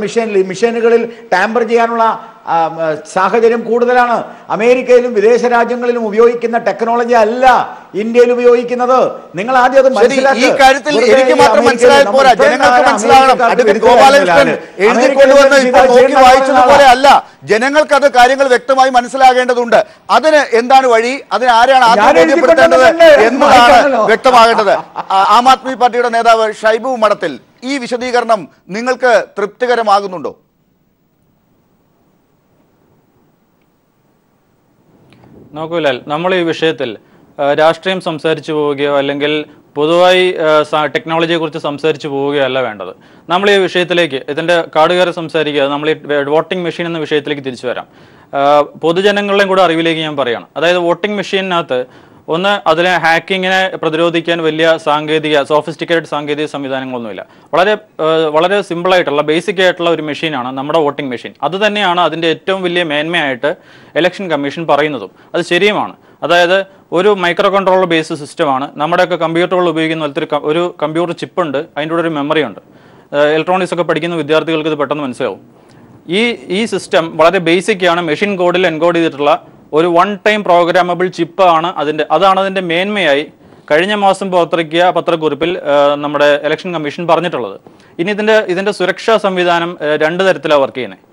മെഷീനുകളിൽ ടാമ്പർ ചെയ്യാനുള്ള സാഹചര്യം കൂടുതലാണ്. അമേരിക്കയിലും വിദേശ രാജ്യങ്ങളിലും ഉപയോഗിക്കുന്ന ടെക്നോളജി അല്ല ഇന്ത്യയിൽ ഉപയോഗിക്കുന്നത്. നിങ്ങൾ ആദ്യം അത് മനസ്സിലാക്കുക. ഈ കാര്യത്തിൽ എനിക്ക് മാത്രം മനസ്സിലായാൽ പോരാ, ജനങ്ങൾക്ക് മനസ്സിലാകണം. അഡ്വക്കേറ്റ് ഗോപാലകൃഷ്ണൻ എഴുതിക്കൊണ്ടുവന്ന് ഇപ്പോൾ നോക്കി വായിച്ചതുപോലെ അല്ല, ജനങ്ങൾക്ക് അത് കാര്യങ്ങൾ വ്യക്തമായി മനസ്സിലാകേണ്ടതുണ്ട്. അതിന് എന്താണ് വഴി, അതിന് ആരാണ് ആദ്യം ബോധ്യപ്പെടുത്തേണ്ടത് എന്നതാണ് വ്യക്തമാകേണ്ടത്. ആം ആദ്മി പാർട്ടിയുടെ നേതാവ് ഷൈബു മഠത്തിൽ ഈ വിശദീകരണം നിങ്ങൾക്ക് തൃപ്തികരമാകുന്നുണ്ടോ? നോക്കൂ ലാൽ, നമ്മൾ ഈ വിഷയത്തിൽ രാഷ്ട്രീയം സംസാരിച്ചു പോവുകയോ അല്ലെങ്കിൽ പൊതുവായി ടെക്നോളജിയെ കുറിച്ച് സംസാരിച്ചു പോവുകയോ അല്ല വേണ്ടത്. നമ്മൾ ഈ വിഷയത്തിലേക്ക് ഇതിൻ്റെ കാടുകയറി സംസാരിക്കുക, നമ്മൾ ഈ വോട്ടിംഗ് മെഷീൻ എന്ന വിഷയത്തിലേക്ക് തിരിച്ചു വരാം. പൊതുജനങ്ങളുടെയും കൂടെ അറിവിലേക്ക് ഞാൻ പറയുകയാണ്. അതായത് വോട്ടിംഗ് മെഷീനകത്ത് ഒന്ന്, അതിലെ ഹാക്കിങ്ങിനെ പ്രതിരോധിക്കാൻ വലിയ സോഫിസ്റ്റിക്കേറ്റഡ് സാങ്കേതിക സംവിധാനങ്ങളൊന്നുമില്ല. വളരെ സിമ്പിളായിട്ടുള്ള ബേസിക് ആയിട്ടുള്ള ഒരു മെഷീനാണ് നമ്മുടെ വോട്ടിംഗ് മെഷീൻ. അത് തന്നെയാണ് അതിൻ്റെ ഏറ്റവും വലിയ മേന്മയായിട്ട് ഇലക്ഷൻ കമ്മീഷൻ പറയുന്നതും. അത് ശരിയുമാണ്. അതായത് ഒരു മൈക്രോ കൺട്രോളർ ബേസ്ഡ് സിസ്റ്റമാണ്. നമ്മുടെയൊക്കെ കമ്പ്യൂട്ടറുകൾ ഉപയോഗിക്കുന്ന പോലത്തെ ഒരു കമ്പ്യൂട്ടർ ചിപ്പുണ്ട്, അതിൻ്റെ കൂടെ ഒരു മെമ്മറി ഉണ്ട്. ഇലക്ട്രോണിക്സ് ഒക്കെ പഠിക്കുന്ന വിദ്യാർത്ഥികൾക്ക് ഇത് പെട്ടെന്ന് മനസ്സിലാവും. ഈ സിസ്റ്റം വളരെ ബേസിക് ആണ്. മെഷീൻ കോഡിൽ എൻകോഡ് ചെയ്തിട്ടുള്ള ഒരു വൺ ടൈം പ്രോഗ്രാമബിൾ ചിപ്പ് ആണ് അതാണ് അതിൻ്റെ മേന്മയായി കഴിഞ്ഞ മാസം പുറത്തിറക്കിയ പത്രക്കുറിപ്പിൽ നമ്മുടെ ഇലക്ഷൻ കമ്മീഷൻ പറഞ്ഞിട്ടുള്ളത്. ഇനി ഇതിൻ്റെ സുരക്ഷാ സംവിധാനം രണ്ട് തരത്തിലാണ് വർക്ക് ചെയ്യുന്നത്.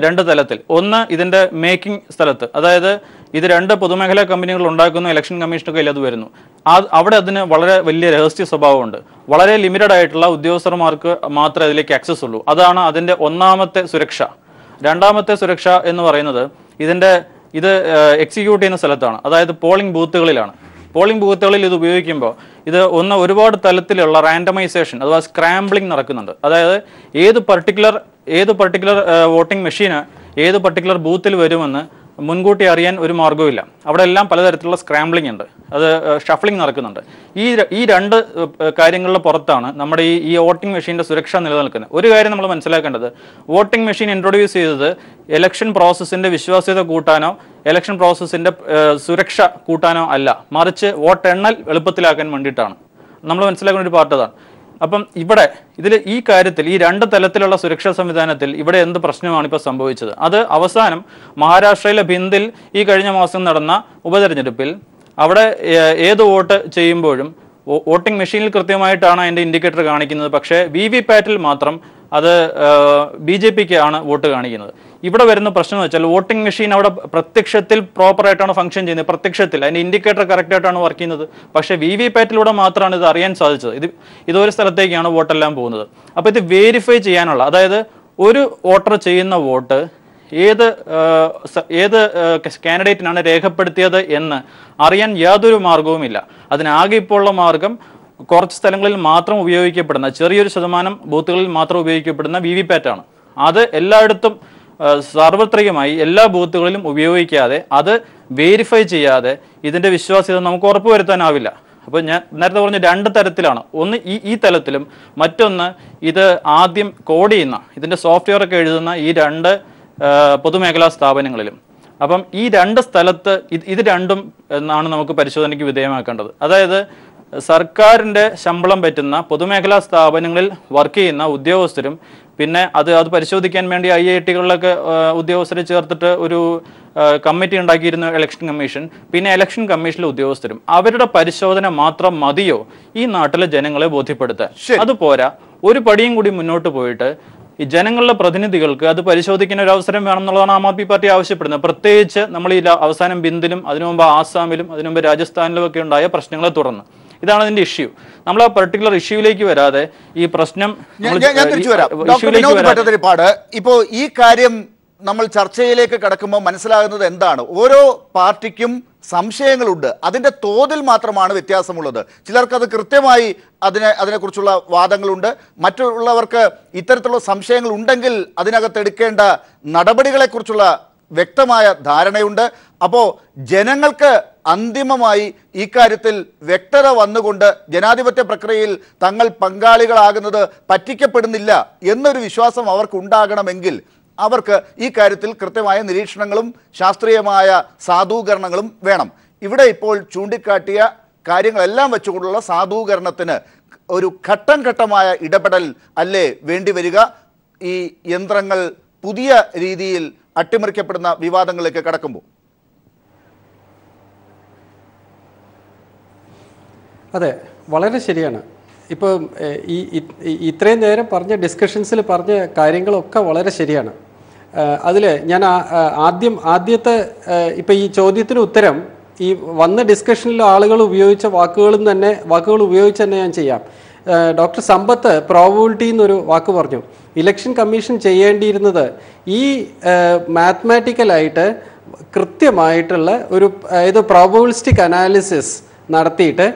രണ്ട് തലത്തിൽ. ഒന്ന്, ഇതിൻ്റെ മേക്കിംഗ് സ്ഥലത്ത്, അതായത് ഇത് രണ്ട് പൊതുമേഖലാ കമ്പനികൾ ഉണ്ടാക്കുന്ന ഇലക്ഷൻ കമ്മീഷൻ്റെ കയ്യിൽ അത് വരുന്നു. അവിടെ അതിന് വളരെ വലിയ രഹസ്യ സ്വഭാവമുണ്ട്. വളരെ ലിമിറ്റഡ് ആയിട്ടുള്ള ഉദ്യോഗസ്ഥന്മാർക്ക് മാത്രമേ അതിലേക്ക് ആക്സസ് ഉള്ളൂ. അതാണ് അതിൻ്റെ ഒന്നാമത്തെ സുരക്ഷ. രണ്ടാമത്തെ സുരക്ഷ എന്ന് പറയുന്നത് ഇത് എക്സിക്യൂട്ട് ചെയ്യുന്ന സ്ഥലത്താണ്, അതായത് പോളിംഗ് ബൂത്തുകളിലാണ്. പോളിംഗ് ബൂത്തുകളിൽ ഇത് ഉപയോഗിക്കുമ്പോൾ ഒരുപാട് തലത്തിലുള്ള റാൻഡമൈസേഷൻ അഥവാ സ്ക്രാംബ്ലിംഗ് നടക്കുന്നുണ്ട്. അതായത് ഏത് പർട്ടിക്കുലർ വോട്ടിംഗ് മെഷീന് ഏത് പർട്ടിക്കുലർ ബൂത്തിൽ വരുമെന്ന് മുൻകൂട്ടി അറിയാൻ ഒരു മാർഗ്ഗവുമില്ല. അവിടെ എല്ലാം പലതരത്തിലുള്ള സ്ക്രാംബ്ലിംഗ് ഉണ്ട്, അത് ഷഫ്ലിംഗ് നടക്കുന്നുണ്ട്. ഈ രണ്ട് കാര്യങ്ങളുടെ പുറത്താണ് നമ്മുടെ ഈ വോട്ടിംഗ് മെഷീൻ്റെ സുരക്ഷ നിലനിൽക്കുന്നത്. ഒരു കാര്യം നമ്മൾ മനസ്സിലാക്കേണ്ടത്, വോട്ടിംഗ് മെഷീൻ ഇൻട്രൊഡ്യൂസ് ചെയ്തത് ഇലക്ഷൻ പ്രോസസ്സിൻ്റെ വിശ്വാസ്യത കൂട്ടാനോ ഇലക്ഷൻ പ്രോസസ്സിൻ്റെ സുരക്ഷ കൂട്ടാനോ അല്ല, മറിച്ച് വോട്ടെണ്ണൽ എളുപ്പത്തിലാക്കാൻ വേണ്ടിയിട്ടാണ്. നമ്മൾ മനസ്സിലാക്കുന്ന ഒരു പാർട്ട് അതാണ്. അപ്പം ഈ കാര്യത്തിൽ ഈ രണ്ട് തലത്തിലുള്ള സുരക്ഷാ സംവിധാനത്തിൽ ഇവിടെ എന്ത് പ്രശ്നമാണ് ഇപ്പോൾ സംഭവിച്ചത്? അത് അവസാനം മഹാരാഷ്ട്രയിലെ ഭിന്ദിൽ ഈ കഴിഞ്ഞ മാസം നടന്ന ഉപതെരഞ്ഞെടുപ്പിൽ അവിടെ ഏത് വോട്ട് ചെയ്യുമ്പോഴും വോട്ടിംഗ് മെഷീനിൽ കൃത്യമായിട്ടാണ് അതിൻ്റെ ഇൻഡിക്കേറ്റർ കാണിക്കുന്നത്. പക്ഷേ VVPAT-ൽ മാത്രം അത് BJPക്ക് ആണ് വോട്ട് കാണിക്കുന്നത്. ഇവിടെ വരുന്ന പ്രശ്നം എന്ന് വെച്ചാൽ വോട്ടിംഗ് മെഷീൻ അവിടെ പ്രത്യക്ഷത്തിൽ പ്രോപ്പറായിട്ടാണ് ഫംഗ്ഷൻ ചെയ്യുന്നത്. പ്രത്യക്ഷത്തിൽ അതിൻ്റെ ഇൻഡിക്കേറ്റർ കറക്റ്റായിട്ടാണ് വർക്ക് ചെയ്യുന്നത്. പക്ഷേ VVPAT-ലൂടെ മാത്രമാണ് ഇത് അറിയാൻ സാധിച്ചത്. ഇതൊരു സ്ഥലത്തേക്കാണ് വോട്ടെല്ലാം പോകുന്നത്. അപ്പോൾ ഇത് വെരിഫൈ ചെയ്യാനുള്ള, അതായത് ഒരു വോട്ടർ ചെയ്യുന്ന വോട്ട് ഏത് കാൻഡിഡേറ്റിനാണ് രേഖപ്പെടുത്തിയത് എന്ന് അറിയാൻ യാതൊരു മാർഗവുമില്ല. അതിനാകെ ഇപ്പോൾ ഉള്ള മാർഗം കുറച്ച് സ്ഥലങ്ങളിൽ മാത്രം ഉപയോഗിക്കപ്പെടുന്ന, ചെറിയൊരു ശതമാനം ബൂത്തുകളിൽ മാത്രം ഉപയോഗിക്കപ്പെടുന്ന VVPAT ആണ്. അത് എല്ലായിടത്തും സാർവത്രികമായി എല്ലാ ബൂത്തുകളിലും ഉപയോഗിക്കാതെ, അത് വെരിഫൈ ചെയ്യാതെ ഇതിൻ്റെ വിശ്വാസ്യത നമുക്ക് ഉറപ്പുവരുത്താനാവില്ല. അപ്പോൾ ഞാൻ നേരത്തെ പറഞ്ഞ രണ്ട് തരത്തിലാണ്. ഒന്ന് ഈ തലത്തിലും, മറ്റൊന്ന് ഇത് ആദ്യം കോഡ് ചെയ്യുന്ന, ഇതിൻ്റെ സോഫ്റ്റ്വെയർ ഒക്കെ എഴുതുന്ന ഈ രണ്ട് പൊതുമേഖലാ സ്ഥാപനങ്ങളിലും. അപ്പം ഈ രണ്ട് സ്ഥലത്ത് ഇത് രണ്ടും എന്നാണ് നമുക്ക് പരിശോധനയ്ക്ക് വിധേയമാക്കേണ്ടത്. അതായത് സർക്കാരിൻ്റെ ശമ്പളം പറ്റുന്ന പൊതുമേഖലാ സ്ഥാപനങ്ങളിൽ വർക്ക് ചെയ്യുന്ന ഉദ്യോഗസ്ഥരും, പിന്നെ അത് പരിശോധിക്കാൻ വേണ്ടി IIT-കളിലൊക്കെ ഉദ്യോഗസ്ഥരെ ചേർത്തിട്ട് ഒരു കമ്മിറ്റി ഉണ്ടാക്കിയിരുന്ന ഇലക്ഷൻ കമ്മീഷൻ, പിന്നെ ഇലക്ഷൻ കമ്മീഷനിലെ ഉദ്യോഗസ്ഥരും, അവരുടെ പരിശോധന മാത്രം മതിയോ ഈ നാട്ടിലെ ജനങ്ങളെ ബോധ്യപ്പെടുത്താൻ? അതുപോരാ, ഒരു പടിയും കൂടി മുന്നോട്ട് പോയിട്ട് ഈ ജനങ്ങളുടെ പ്രതിനിധികൾക്ക് അത് പരിശോധിക്കുന്ന ഒരു അവസരം വേണമെന്നുള്ളതാണ് ആം ആദ്മി പാർട്ടി ആവശ്യപ്പെടുന്നത്. പ്രത്യേകിച്ച് നമ്മൾ ഈ അവസാനം ബിന്ദിലും അതിനു മുമ്പ് ആസാമിലും അതിനു മുമ്പ് രാജസ്ഥാനിലും ഒക്കെ ഉണ്ടായ പ്രശ്നങ്ങളെ തുടർന്ന് ഇതാണ് അതിന്റെ ഇഷ്യൂ. നമ്മൾ ആ പെർട്ടിക്കുലർ ഇഷ്യൂയിലേക്ക് വരാതെ ഈ പ്രശ്നം ഇപ്പോ ഈ കാര്യം നമ്മൾ ചർച്ചയിലേക്ക് കടക്കുമ്പോൾ മനസ്സിലാകുന്നത് എന്താണ്? ഓരോ പാർട്ടിക്കും സംശയങ്ങളുണ്ട്, അതിന്റെ തോതിൽ മാത്രമാണ് വ്യത്യാസമുള്ളത്. ചിലർക്കത് കൃത്യമായി അതിനെക്കുറിച്ചുള്ള വാദങ്ങളുണ്ട്, മറ്റുള്ളവർക്ക് ഇത്തരത്തിലുള്ള സംശയങ്ങൾ ഉണ്ടെങ്കിൽ അതിനകത്ത് എടുക്കേണ്ട നടപടികളെക്കുറിച്ചുള്ള വ്യക്തമായ ധാരണയുണ്ട്. അപ്പോൾ ജനങ്ങൾക്ക് അന്തിമമായി ഈ കാര്യത്തിൽ വ്യക്തത വന്നുകൊണ്ട് ജനാധിപത്യ പ്രക്രിയയിൽ തങ്ങൾ പങ്കാളികളാകുന്നത് പറ്റിക്കപ്പെടുന്നില്ല എന്നൊരു വിശ്വാസം അവർക്കുണ്ടാകണമെങ്കിൽ അവർക്ക് ഈ കാര്യത്തിൽ കൃത്യമായ നിരീക്ഷണങ്ങളും ശാസ്ത്രീയമായ സാധൂകരണങ്ങളും വേണം. ഇവിടെ ഇപ്പോൾ ചൂണ്ടിക്കാട്ടിയ കാര്യങ്ങളെല്ലാം വെച്ചുകൊണ്ടുള്ള സാധൂകരണത്തിന് ഒരു ഘട്ടം ഘട്ടമായ ഇടപെടൽ അല്ലേ വേണ്ടിവരിക? ഈ യന്ത്രങ്ങൾ പുതിയ രീതിയിൽ അട്ടിമറിക്കപ്പെടുന്ന വിവാദങ്ങളിലേക്ക് കടക്കുമ്പോൾ. അതെ, വളരെ ശരിയാണ്. ഇപ്പോൾ ഇത്രയും നേരം പറഞ്ഞ ഡിസ്കഷൻസിൽ പറഞ്ഞ കാര്യങ്ങളൊക്കെ വളരെ ശരിയാണ്. അതിൽ ഞാൻ ആദ്യത്തെ ഇപ്പം ഈ ചോദ്യത്തിന് ഉത്തരം ഈ വന്ന ഡിസ്കഷനിൽ ആളുകൾ ഉപയോഗിച്ച വാക്കുകൾ ഉപയോഗിച്ച് തന്നെ ഞാൻ ചെയ്യാം. ഡോക്ടർ സമ്പത്ത് പ്രോബബിലിറ്റി എന്നൊരു വാക്ക് പറഞ്ഞു. ഇലക്ഷൻ കമ്മീഷൻ ചെയ്യേണ്ടിയിരുന്നത് ഈ മാത്തമാറ്റിക്കലായിട്ട് കൃത്യമായിട്ടുള്ള ഒരു പ്രോബബിലിസ്റ്റിക് അനാലിസിസ് നടത്തിയിട്ട്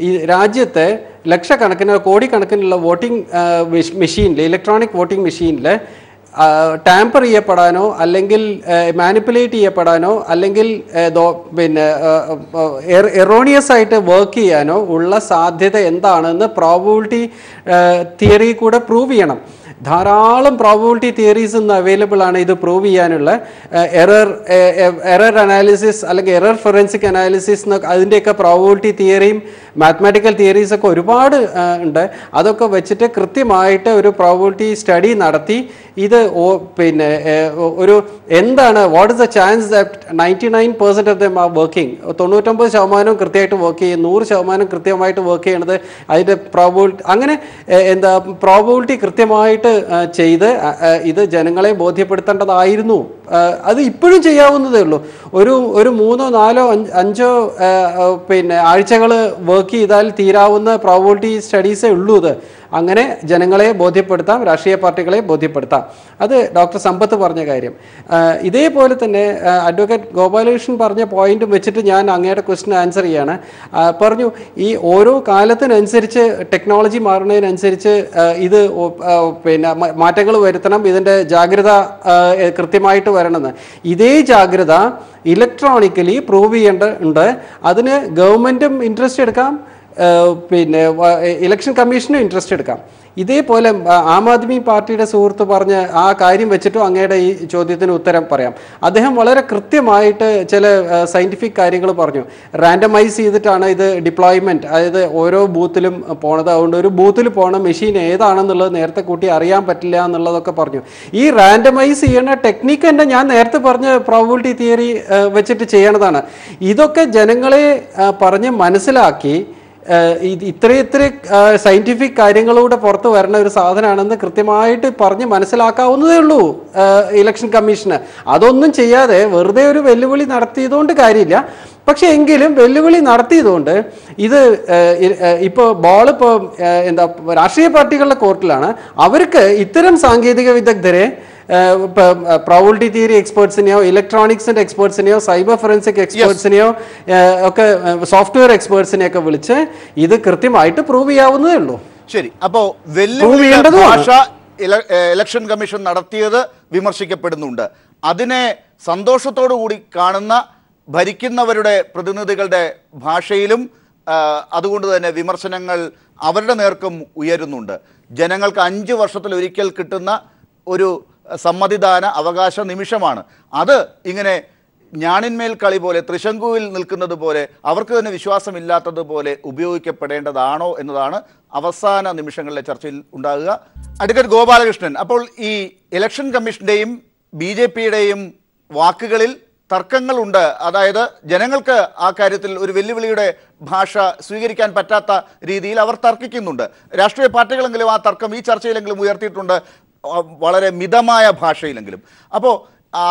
ഈ രാജ്യത്തെ ലക്ഷക്കണക്കിന് കോടിക്കണക്കിനുള്ള വോട്ടിംഗ് മെഷീനിൽ, ഇലക്ട്രോണിക് വോട്ടിംഗ് മെഷീനിൽ ടാമ്പർ ചെയ്യപ്പെടാനോ അല്ലെങ്കിൽ മാനിപ്പുലേറ്റ് ചെയ്യപ്പെടാനോ അല്ലെങ്കിൽ പിന്നെ എറോണിയസ് ആയിട്ട് വർക്ക് ചെയ്യാനോ ഉള്ള സാധ്യത എന്താണെന്ന് പ്രോബബിലിറ്റി തിയറി കൂടെ പ്രൂവ് ചെയ്യണം. ധാരാളം പ്രോബബിലിറ്റി തിയറീസ് ഇന്ന് അവൈലബിൾ ആണ് ഇത് പ്രൂവ് ചെയ്യാനുള്ള. എറർ അനാലിസിസ് അല്ലെങ്കിൽ എറർ ഫോറൻസിക് അനാലിസിസ് എന്നൊക്കെ അതിൻ്റെയൊക്കെ പ്രോബബിലിറ്റി തിയറിയും മാത്തമാറ്റിക്കൽ തിയറീസൊക്കെ ഒരുപാട് ഉണ്ട്. അതൊക്കെ വെച്ചിട്ട് കൃത്യമായിട്ട് ഒരു പ്രോബബിലിറ്റി സ്റ്റഡി നടത്തി ഇത് പിന്നെ ഒരു എന്താണ് what is the chance that 99% of them are working, 99% കൃത്യമായിട്ട് വർക്ക് ചെയ്യും, 100% കൃത്യമായിട്ട് വർക്ക് ചെയ്യണത് അതിൻ്റെ പ്രോബബിലിറ്റി, അങ്ങനെ പ്രോബബിലിറ്റി കൃത്യമായിട്ട് ചെയ്ത് ഇത് ജനങ്ങളെ ബോധ്യപ്പെടുത്തേണ്ടതായിരുന്നു. അത് ഇപ്പോഴും ചെയ്യാവുന്നതേ ഉള്ളൂ. ഒരു 3, 4, 5 പിന്നെ ആഴ്ചകൾ വർക്ക് ചെയ്താൽ തീരാവുന്ന പ്രോബബിലിറ്റി സ്റ്റഡീസേ ഉള്ളൂ. ഇത് അങ്ങനെ ജനങ്ങളെ ബോധ്യപ്പെടുത്താം, രാഷ്ട്രീയ പാർട്ടികളെ ബോധ്യപ്പെടുത്താം. അത് ഡോക്ടർ സമ്പത്ത് പറഞ്ഞ കാര്യം. ഇതേപോലെ തന്നെ അഡ്വക്കേറ്റ് ഗോപാലകൃഷ്ണൻ പറഞ്ഞ പോയിന്റും വെച്ചിട്ട് ഞാൻ അങ്ങയുടെ ക്വസ്റ്റിന് ആൻസർ ചെയ്യാണ്. പറഞ്ഞു ഈ ഓരോ കാലത്തിനനുസരിച്ച് ടെക്നോളജി മാറുന്നതിനനുസരിച്ച് ഇത് പിന്നെ മാറ്റങ്ങൾ വരുത്തണം, ഇതിൻ്റെ ജാഗ്രത കൃത്യമായിട്ട് വരണമെന്ന്. ഇതേ ജാഗ്രത ഇലക്ട്രോണിക്കലി പ്രൂവ് ചെയ്യേണ്ടതുണ്ട്. അതിന് ഗവൺമെൻറ്റും ഇൻട്രസ്റ്റ് എടുക്കാം, പിന്നെ ഇലക്ഷൻ കമ്മീഷനും ഇൻട്രസ്റ്റ് എടുക്കാം. ഇതേപോലെ ആം ആദ്മി പാർട്ടിയുടെ സുഹൃത്ത് പറഞ്ഞ ആ കാര്യം വെച്ചിട്ടും അങ്ങയുടെ ഈ ചോദ്യത്തിന് ഉത്തരം പറയാം. അദ്ദേഹം വളരെ കൃത്യമായിട്ട് ചില സയൻറ്റിഫിക് കാര്യങ്ങൾ പറഞ്ഞു. റാൻഡമൈസ് ചെയ്തിട്ടാണ് ഇത് ഡിപ്ലോയ്മെൻറ്റ്, അതായത് ഓരോ ബൂത്തിലും പോണത്. അതുകൊണ്ട് ഒരു ബൂത്തിൽ പോണ മെഷീൻ ഏതാണെന്നുള്ളത് നേരത്തെ കൂട്ടി അറിയാൻ പറ്റില്ല എന്നുള്ളതൊക്കെ പറഞ്ഞു. ഈ റാൻഡമൈസ് ചെയ്യണ ടെക്നിക്ക് തന്നെ ഞാൻ നേരത്തെ പറഞ്ഞ പ്രോബബിലിറ്റി തിയറി വെച്ചിട്ട് ചെയ്യണതാണ്. ഇതൊക്കെ ജനങ്ങളെ പറഞ്ഞ് മനസ്സിലാക്കി ഇത്ര സയൻറ്റിഫിക് കാര്യങ്ങളൂടെ പുറത്ത് വരുന്ന ഒരു സാധനമാണെന്ന് കൃത്യമായിട്ട് പറഞ്ഞ് മനസ്സിലാക്കാവുന്നതേ ഉള്ളൂ ഇലക്ഷൻ കമ്മീഷന്. അതൊന്നും ചെയ്യാതെ വെറുതെ ഒരു വെല്ലുവിളി നടത്തിയതുകൊണ്ട് കാര്യമില്ല. പക്ഷെ എങ്കിലും വെല്ലുവിളി നടത്തിയതുകൊണ്ട് ഇത് ഇപ്പോൾ ബോളിപ്പോൾ രാഷ്ട്രീയ പാർട്ടികളുടെ കോർട്ടിലാണ്. അവർക്ക് ഇത്തരം സാങ്കേതിക വിദഗ്ധരെ പ്രോബബിലിറ്റി തിയറി എക്സ്പേർട്സിനെയോ ഇലക്ട്രോണിക്സിന്റെ എക്സ്പേർട്സിനെയോ സൈബർ ഫോറൻസിക് എക്സ്പേർട്സിനെയോ ഒക്കെ സോഫ്റ്റ്വെയർ എക്സ്പേർട്സിനെയൊക്കെ വിളിച്ച് ഇത് കൃത്യമായിട്ട് പ്രൂവ് ചെയ്യാവുന്നതേ ഉള്ളൂ. ശരി, അപ്പോൾ ഭാഷ ഇലക്ഷൻ കമ്മീഷൻ നടത്തിയത് വിമർശിക്കപ്പെടുന്നുണ്ട്. അതിനെ സന്തോഷത്തോടു കൂടി കാണുന്ന ഭരിക്കുന്നവരുടെ പ്രതിനിധികളുടെ ഭാഷയിലും അതുകൊണ്ട് തന്നെ വിമർശനങ്ങൾ അവരുടെ നേർക്കും ഉയരുന്നുണ്ട്. ജനങ്ങൾക്ക് 5 വർഷത്തിലൊരിക്കൽ കിട്ടുന്ന ഒരു സമ്മതിദാന അവകാശ നിമിഷമാണ് അത്. ഇങ്ങനെ ഞാണിന്മേൽ കളി പോലെ, ത്രിശങ്കുവിൽ നിൽക്കുന്നത് പോലെ, അവർക്ക് തന്നെ വിശ്വാസമില്ലാത്തതുപോലെ ഉപയോഗിക്കപ്പെടേണ്ടതാണോ എന്നതാണ് അവസാന നിമിഷങ്ങളിലെ ചർച്ചയിൽ ഉണ്ടാകുക. അഡ്വക്കേറ്റ് ഗോപാലകൃഷ്ണൻ, അപ്പോൾ ഈ ഇലക്ഷൻ കമ്മീഷൻ്റെയും BJPയുടെയും വാക്കുകളിൽ തർക്കങ്ങളുണ്ട്. അതായത് ജനങ്ങൾക്ക് ആ കാര്യത്തിൽ ഒരു വെല്ലുവിളിയുടെ ഭാഷ സ്വീകരിക്കാൻ പറ്റാത്ത രീതിയിൽ അവർ തർക്കിക്കുന്നുണ്ട്. രാഷ്ട്രീയ പാർട്ടികളെങ്കിലും ആ തർക്കം ഈ ചർച്ചയിലെങ്കിലും ഉയർത്തിയിട്ടുണ്ട്, വളരെ മിതമായ ഭാഷയിലെങ്കിലും. അപ്പോൾ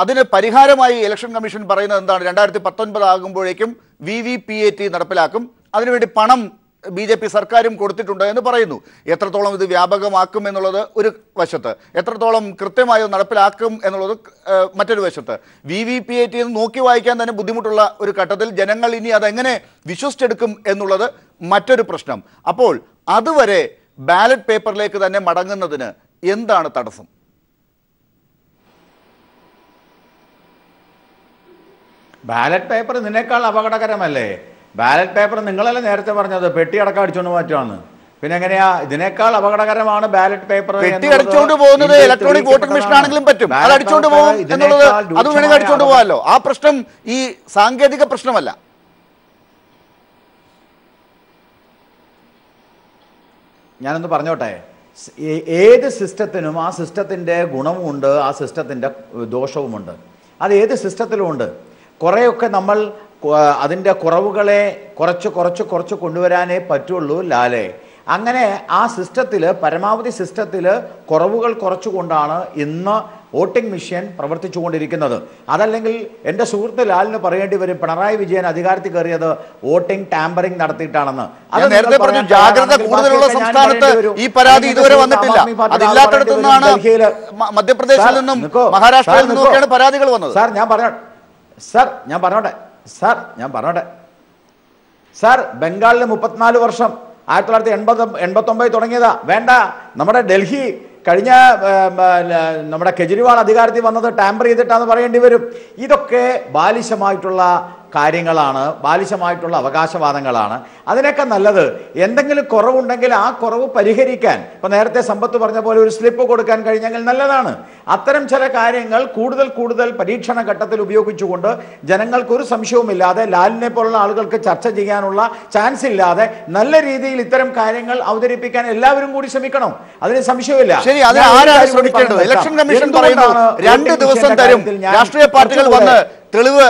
അതിന് പരിഹാരമായി ഇലക്ഷൻ കമ്മീഷൻ പറയുന്നത് എന്താണ്? 2019 ആകുമ്പോഴേക്കും VVPAT നടപ്പിലാക്കും, അതിനുവേണ്ടി പണം BJP സർക്കാരും കൊടുത്തിട്ടുണ്ട് എന്ന് പറയുന്നു. എത്രത്തോളം ഇത് വ്യാപകമാക്കും എന്നുള്ളത് ഒരു വശത്ത്, എത്രത്തോളം കൃത്യമായി നടപ്പിലാക്കും എന്നുള്ളത് മറ്റൊരു വശത്ത്. VVPAT നോക്കി വായിക്കാൻ തന്നെ ബുദ്ധിമുട്ടുള്ള ഒരു ഘട്ടത്തിൽ ജനങ്ങൾ ഇനി അതെങ്ങനെ വിശ്വസിച്ചെടുക്കും എന്നുള്ളത് മറ്റൊരു പ്രശ്നം. അപ്പോൾ അതുവരെ ബാലറ്റ് പേപ്പറിലേക്ക് തന്നെ മടങ്ങുന്നതിന് എന്താണ് തടസ്സം? ബാലറ്റ് പേപ്പർ നിന്നേക്കാൾ അപകടകരമല്ലേ? ബാലറ്റ് പേപ്പർ നിങ്ങളല്ലേ നേരത്തെ പറഞ്ഞത് പെട്ടി അടക്കം അടിച്ചുകൊണ്ട് മാറ്റുവാന്ന്. പിന്നെ എങ്ങനെയാ? ഇതിനേക്കാൾ അപകടകരമാണ് ബാലറ്റ് പേപ്പർ. പെട്ടി അടിച്ചുകൊണ്ട് പോകുന്നത് ഇലക്ട്രോണിക് വോട്ടിംഗ് മെഷീൻ ആണെങ്കിലും പറ്റും. അത് അടിച്ചുകൊണ്ട് പോകും എന്നുള്ളത് അത് വേണമെങ്കിൽ അടിച്ചുകൊണ്ട് പോകാമല്ലോ. ആ പ്രശ്നം ഈ സാങ്കേതിക പ്രശ്നമല്ല. ഞാനൊന്ന് പറഞ്ഞോട്ടെ, ഏത് സിസ്റ്റത്തിനും ആ സിസ്റ്റത്തിൻ്റെ ഗുണവുമുണ്ട്, ആ സിസ്റ്റത്തിൻ്റെ ദോഷവുമുണ്ട്. അത് ഏത് സിസ്റ്റത്തിലും ഉണ്ട്. കുറേയൊക്കെ നമ്മൾ അതിൻ്റെ കുറവുകളെ കുറച്ച് കൊണ്ടുവരാനേ പറ്റുള്ളൂ ലാലേ. അങ്ങനെ ആ സിസ്റ്റത്തിൽ, പരമാവധി സിസ്റ്റത്തിൽ കുറവുകൾ കുറച്ചുകൊണ്ടാണ് ഇന്ന് വോട്ടിംഗ് മെഷീൻ പ്രവർത്തിച്ചുകൊണ്ടിരിക്കുന്നത്. അതല്ലെങ്കിൽ എൻ്റെ സുഹൃത്ത് ലാലിന് പറയേണ്ടി വരും, പിണറായി വിജയൻ അധികാരത്തിൽ കയറിയത് വോട്ടിംഗ് ടാമ്പറിംഗ് നടത്തിയിട്ടാണ്. നേരത്തെ പറഞ്ഞു ജാഗ്രത കൂടുതലുള്ള സംസ്ഥാനത്ത് ഈ പരാതി ഇതുവരെ വന്നിട്ടില്ല. അതില്ലാത്തടത്തു നിന്നാണ് മധ്യപ്രദേശിൽ നിന്നും മഹാരാഷ്ട്രയിൽ നിന്നുമൊക്കെയാണ് പരാതികൾ വന്നത്. ഞാൻ പറഞ്ഞോട്ടെ സാർ, ബംഗാളിൽ 34 വർഷം 1989 തുടങ്ങിയതാ. വേണ്ട, നമ്മുടെ ഡൽഹി കഴിഞ്ഞ നമ്മുടെ കെജ്രിവാൾ അധികാരത്തിൽ വന്നത് ടാമ്പർ ചെയ്തിട്ടാന്ന് പറയേണ്ടി വരും. ഇതൊക്കെ ബാലിശമായിട്ടുള്ള കാര്യങ്ങളാണ്, ബാലിശമായിട്ടുള്ള അവകാശവാദങ്ങളാണ്. അതിനൊക്കെ നല്ലത് എന്തെങ്കിലും കുറവുണ്ടെങ്കിൽ ആ കുറവ് പരിഹരിക്കാൻ, ഇപ്പൊ നേരത്തെ സമ്പത്ത് പറഞ്ഞ പോലെ ഒരു സ്ലിപ്പ് കൊടുക്കാൻ കഴിഞ്ഞെങ്കിൽ നല്ലതാണ്. അത്തരം ചില കാര്യങ്ങൾ കൂടുതൽ പരീക്ഷണ ഘട്ടത്തിൽ ഉപയോഗിച്ചുകൊണ്ട് ജനങ്ങൾക്കൊരു സംശയവുമില്ലാതെ, ലാലിനെ പോലുള്ള ആളുകൾക്ക് ചർച്ച ചെയ്യാനുള്ള ചാൻസ് ഇല്ലാതെ നല്ല രീതിയിൽ ഇത്തരം കാര്യങ്ങൾ അവതരിപ്പിക്കാൻ എല്ലാവരും കൂടി ശ്രമിക്കണം. അതിന് സംശയമില്ല. ഇലക്ഷൻ കമ്മീഷൻ പറയുന്നു 2 ദിവസം തരും, രാഷ്ട്രീയ പാർട്ടികൾ വന്ന് തെളിവ്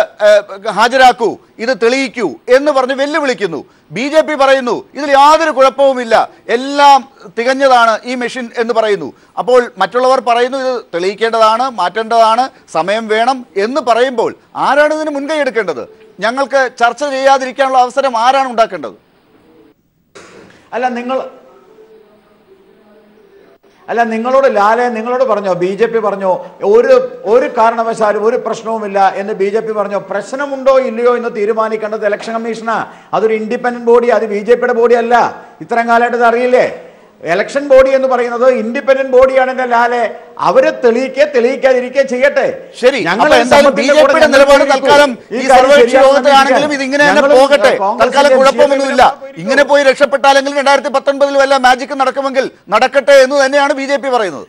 ഹാജരാക്കൂ, ഇത് തെളിയിക്കൂ എന്ന് പറഞ്ഞ് വെല്ലുവിളിക്കുന്നു. BJP പറയുന്നു ഇതിൽ യാതൊരു കുഴപ്പവുമില്ല, എല്ലാം തികഞ്ഞതാണ് ഈ മെഷീൻ എന്ന് പറയുന്നു. അപ്പോൾ മറ്റുള്ളവർ പറയുന്നു ഇത് തെളിയിക്കേണ്ടതാണ്, മാറ്റേണ്ടതാണ്, സമയം വേണം എന്ന് പറയുമ്പോൾ ആരാണ് ഇതിന് മുൻകൈ എടുക്കേണ്ടത്? ഞങ്ങൾക്ക് ചർച്ച ചെയ്യാതിരിക്കാനുള്ള അവസരം ആരാണ് ഉണ്ടാക്കേണ്ടത്? നിങ്ങളോട് ലാലെ, നിങ്ങളോട് പറഞ്ഞോ BJP പറഞ്ഞോ ഒരു കാരണവശാലും ഒരു പ്രശ്നവുമില്ല എന്ന് BJP പറഞ്ഞോ? പ്രശ്നമുണ്ടോ ഇല്ലയോ എന്ന് തീരുമാനിക്കേണ്ടത് ഇലക്ഷൻ കമ്മീഷനാ. അതൊരു ഇൻഡിപെൻഡന്റ് ബോഡി, അത് BJPയുടെ ബോഡി അല്ല. ഇത്രയും കാലമായിട്ട് ഇത് അറിയില്ലേ? ഇലക്ഷൻ ബോഡി എന്ന് പറയുന്നത് ഇൻഡിപെൻഡന്റ് ബോഡിയാണ്. എന്റെ ലാലെ, അവര് തെളിയിക്കാതിരിക്കുക ചെയ്യട്ടെ. ശരി, BJPയുടെ നിലപാട് തൽക്കാലം ഈ സർവകക്ഷി യോഗത്തിലാണെങ്കിലും ഇത് ഇങ്ങനെ തന്നെ പോകട്ടെ, തൽക്കാലം കുഴപ്പമൊന്നുമില്ല. ഇങ്ങനെ പോയി രക്ഷപ്പെട്ടാലെങ്കിലും 2019 വല്ല മാജിക് നടക്കുമെങ്കിൽ നടക്കട്ടെ എന്ന് തന്നെയാണ് BJP പറയുന്നത്.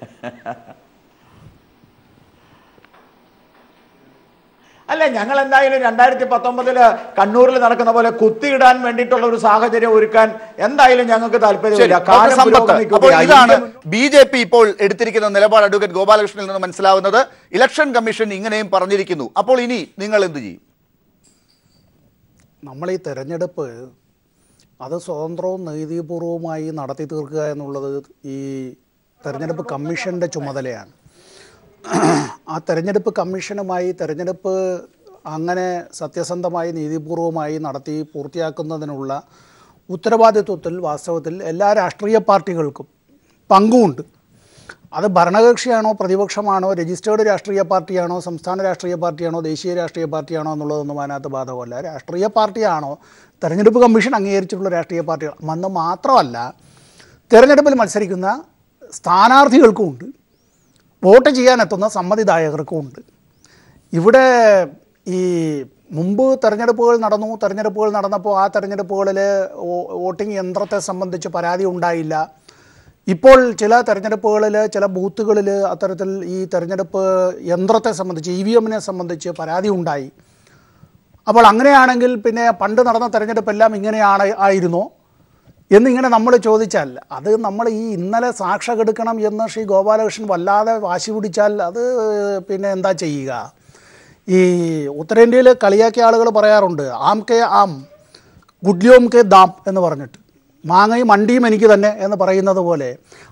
അല്ല, ഞങ്ങൾ എന്തായാലും 2019 കണ്ണൂരിൽ നടക്കുന്ന പോലെ കുത്തിയിടാൻ വേണ്ടിയിട്ടുള്ള ഒരു സാഹചര്യം ഒരുക്കാൻ എന്തായാലും ഞങ്ങൾക്ക് താല്പര്യമില്ല. ഇതാണ് BJP ഇപ്പോൾ എടുത്തിരിക്കുന്ന നിലപാട്. അഡ്വക്കേറ്റ് ഗോപാലകൃഷ്ണനിൽ നിന്ന് മനസ്സിലാവുന്നത് ഇലക്ഷൻ കമ്മീഷൻ ഇങ്ങനെയും പറഞ്ഞിരിക്കുന്നു. അപ്പോൾ ഇനി നിങ്ങൾ എന്ത് ചെയ്യും? നമ്മൾ ഈ തെരഞ്ഞെടുപ്പ് അത് സ്വതന്ത്രവും നീതിപൂർവവുമായി നടത്തി തീർക്കുക എന്നുള്ളത് ഈ തെരഞ്ഞെടുപ്പ് കമ്മീഷൻ്റെ ചുമതലയാണ്. ആ തെരഞ്ഞെടുപ്പ് കമ്മീഷനുമായി തെരഞ്ഞെടുപ്പ് അങ്ങനെ സത്യസന്ധമായി നീതിപൂർവമായി നടത്തി പൂർത്തിയാക്കുന്നതിനുള്ള ഉത്തരവാദിത്വത്തിൽ വാസ്തവത്തിൽ എല്ലാ രാഷ്ട്രീയ പാർട്ടികൾക്കും പങ്കുമുണ്ട്. അത് ഭരണകക്ഷിയാണോ പ്രതിപക്ഷമാണോ രജിസ്റ്റേർഡ് രാഷ്ട്രീയ പാർട്ടിയാണോ സംസ്ഥാന രാഷ്ട്രീയ പാർട്ടിയാണോ ദേശീയ രാഷ്ട്രീയ പാർട്ടിയാണോ എന്നുള്ളതൊന്നും അതിനകത്ത് ബാധകമല്ല. രാഷ്ട്രീയ പാർട്ടിയാണോ തെരഞ്ഞെടുപ്പ് കമ്മീഷൻ അംഗീകരിച്ചിട്ടുള്ള രാഷ്ട്രീയ പാർട്ടികൾ എന്ന് മാത്രമല്ല, തെരഞ്ഞെടുപ്പിൽ മത്സരിക്കുന്ന സ്ഥാനാർത്ഥികൾക്കും ഉണ്ട്, വോട്ട് ചെയ്യാനെത്തുന്ന സമ്മതിദായകർക്കും ഉണ്ട്. ഇവിടെ ഈ മുമ്പ് തെരഞ്ഞെടുപ്പുകൾ നടന്നപ്പോൾ ആ തെരഞ്ഞെടുപ്പുകളിൽ വോട്ടിംഗ് യന്ത്രത്തെ സംബന്ധിച്ച് പരാതി ഉണ്ടായില്ല. ഇപ്പോൾ ചില തെരഞ്ഞെടുപ്പുകളിൽ ചില ബൂത്തുകളിൽ അത്തരത്തിൽ ഈ തെരഞ്ഞെടുപ്പ് യന്ത്രത്തെ സംബന്ധിച്ച് EVM-നെ സംബന്ധിച്ച് പരാതി ഉണ്ടായി. അപ്പോൾ അങ്ങനെയാണെങ്കിൽ പിന്നെ പണ്ട് നടന്ന തെരഞ്ഞെടുപ്പെല്ലാം ആയിരുന്നോ എന്നിങ്ങനെ നമ്മൾ ചോദിച്ചാൽ, അത് നമ്മൾ ഈ ഇന്നലെ സാക്ഷ്യമെടുക്കണം എന്ന് ശ്രീ ഗോപാലകൃഷ്ണൻ വല്ലാതെ വാശി പിടിച്ചാൽ അത് പിന്നെ എന്താ ചെയ്യുക? ഈ ഉത്തരേന്ത്യയിൽ കളിയാക്കിയ ആളുകൾ പറയാറുണ്ട് ആം കെ ആം ഗുഡ്ലിയോം കെ ദാം എന്ന് പറഞ്ഞിട്ട്, മാങ്ങയും മണ്ടിയും എനിക്ക് തന്നെ എന്ന് പറയുന്നത് പോലെ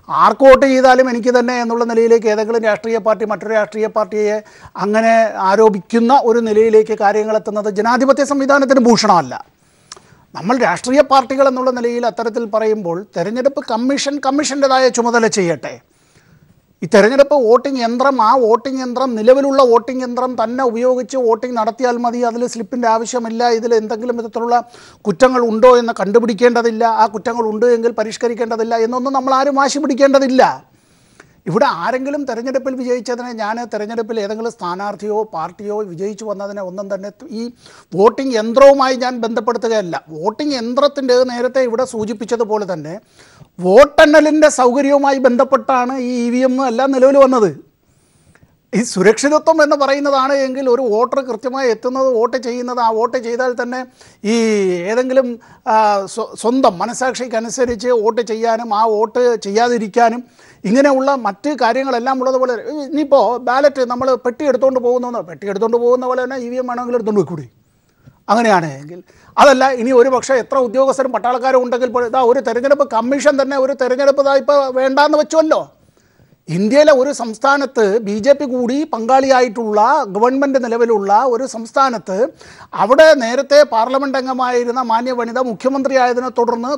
ആർക്ക് വോട്ട് ചെയ്താലും എനിക്ക് തന്നെ എന്നുള്ള നിലയിലേക്ക് ഏതെങ്കിലും രാഷ്ട്രീയ പാർട്ടി മറ്റൊരു രാഷ്ട്രീയ പാർട്ടിയെ അങ്ങനെ ആരോപിക്കുന്ന ഒരു നിലയിലേക്ക് കാര്യങ്ങൾ എത്തുന്നത് ജനാധിപത്യ സംവിധാനത്തിന് ഭൂഷണമല്ല. നമ്മൾ രാഷ്ട്രീയ പാർട്ടികൾ എന്നുള്ള നിലയിൽ അത്തരത്തിൽ പറയുമ്പോൾ തെരഞ്ഞെടുപ്പ് കമ്മീഷൻ്റെതായ ചുമതല ചെയ്യട്ടെ. ഈ തെരഞ്ഞെടുപ്പ് വോട്ടിംഗ് യന്ത്രം, ആ വോട്ടിംഗ് യന്ത്രം നിലവിലുള്ള വോട്ടിംഗ് യന്ത്രം തന്നെ ഉപയോഗിച്ച് വോട്ടിംഗ് നടത്തിയാൽ മതി, അതിൽ സ്ലിപ്പിൻ്റെ ആവശ്യമില്ല, ഇതിൽ എന്തെങ്കിലും വിധത്തിലുള്ള കുറ്റങ്ങൾ ഉണ്ടോ എന്ന് കണ്ടുപിടിക്കേണ്ടതില്ല, ആ കുറ്റങ്ങൾ ഉണ്ട് എങ്കിൽ പരിഷ്കരിക്കേണ്ടതില്ല എന്നൊന്നും നമ്മൾ ആരും വാശി പിടിക്കേണ്ടതില്ല. ഇവിടെ ആരെങ്കിലും തെരഞ്ഞെടുപ്പിൽ വിജയിച്ചതിനെ, ഞാൻ തെരഞ്ഞെടുപ്പിൽ ഏതെങ്കിലും സ്ഥാനാർത്ഥിയോ പാർട്ടിയോ വിജയിച്ചു വന്നതിനെ ഒന്നും തന്നെ ഈ വോട്ടിംഗ് യന്ത്രവുമായി ഞാൻ ബന്ധപ്പെടുത്തുകയല്ല. വോട്ടിംഗ് യന്ത്രത്തിൻ്റെ നേരത്തെ ഇവിടെ സൂചിപ്പിച്ചതുപോലെ തന്നെ വോട്ടെണ്ണലിൻ്റെ സൗകര്യവുമായി ബന്ധപ്പെട്ടാണ് ഈ EVM എല്ലാം നിലവിൽ വന്നത്. ഈ സുരക്ഷിതത്വം എന്ന് പറയുന്നതാണ് എങ്കിൽ ഒരു വോട്ടർ കൃത്യമായി എത്തുന്നത്, വോട്ട് ചെയ്യുന്നത്, ആ വോട്ട് ചെയ്താൽ തന്നെ ഈ ഏതെങ്കിലും സ്വന്തം മനസാക്ഷിക്കനുസരിച്ച് വോട്ട് ചെയ്യാനും ആ വോട്ട് ചെയ്യാതിരിക്കാനും ഇങ്ങനെയുള്ള മറ്റ് കാര്യങ്ങളെല്ലാം ഉള്ളതുപോലെ ഇനിയിപ്പോൾ ബാലറ്റ് നമ്മൾ പെട്ടി എടുത്തുകൊണ്ട് പോകുന്ന പോലെ തന്നെ EVM വേണമെങ്കിൽ എടുത്തുകൊണ്ട് പോയിക്കൂടി. അങ്ങനെയാണ് എങ്കിൽ അതല്ല, ഇനി ഒരു പക്ഷേ എത്ര ഉദ്യോഗസ്ഥരും പട്ടാളക്കാരും ഉണ്ടെങ്കിൽ ഇതാ ഒരു തെരഞ്ഞെടുപ്പ് കമ്മീഷൻ തന്നെ ഒരു തെരഞ്ഞെടുപ്പ് ഇപ്പോൾ വേണ്ടാന്ന് വെച്ചുവല്ലോ. ഇന്ത്യയിലെ ഒരു സംസ്ഥാനത്ത് BJP കൂടി പങ്കാളിയായിട്ടുള്ള ഗവൺമെൻറ് നിലവിലുള്ള ഒരു സംസ്ഥാനത്ത് അവിടെ നേരത്തെ പാർലമെൻറ്റ് അംഗമായിരുന്ന മാന്യ വനിത മുഖ്യമന്ത്രി ആയതിനെ തുടർന്ന്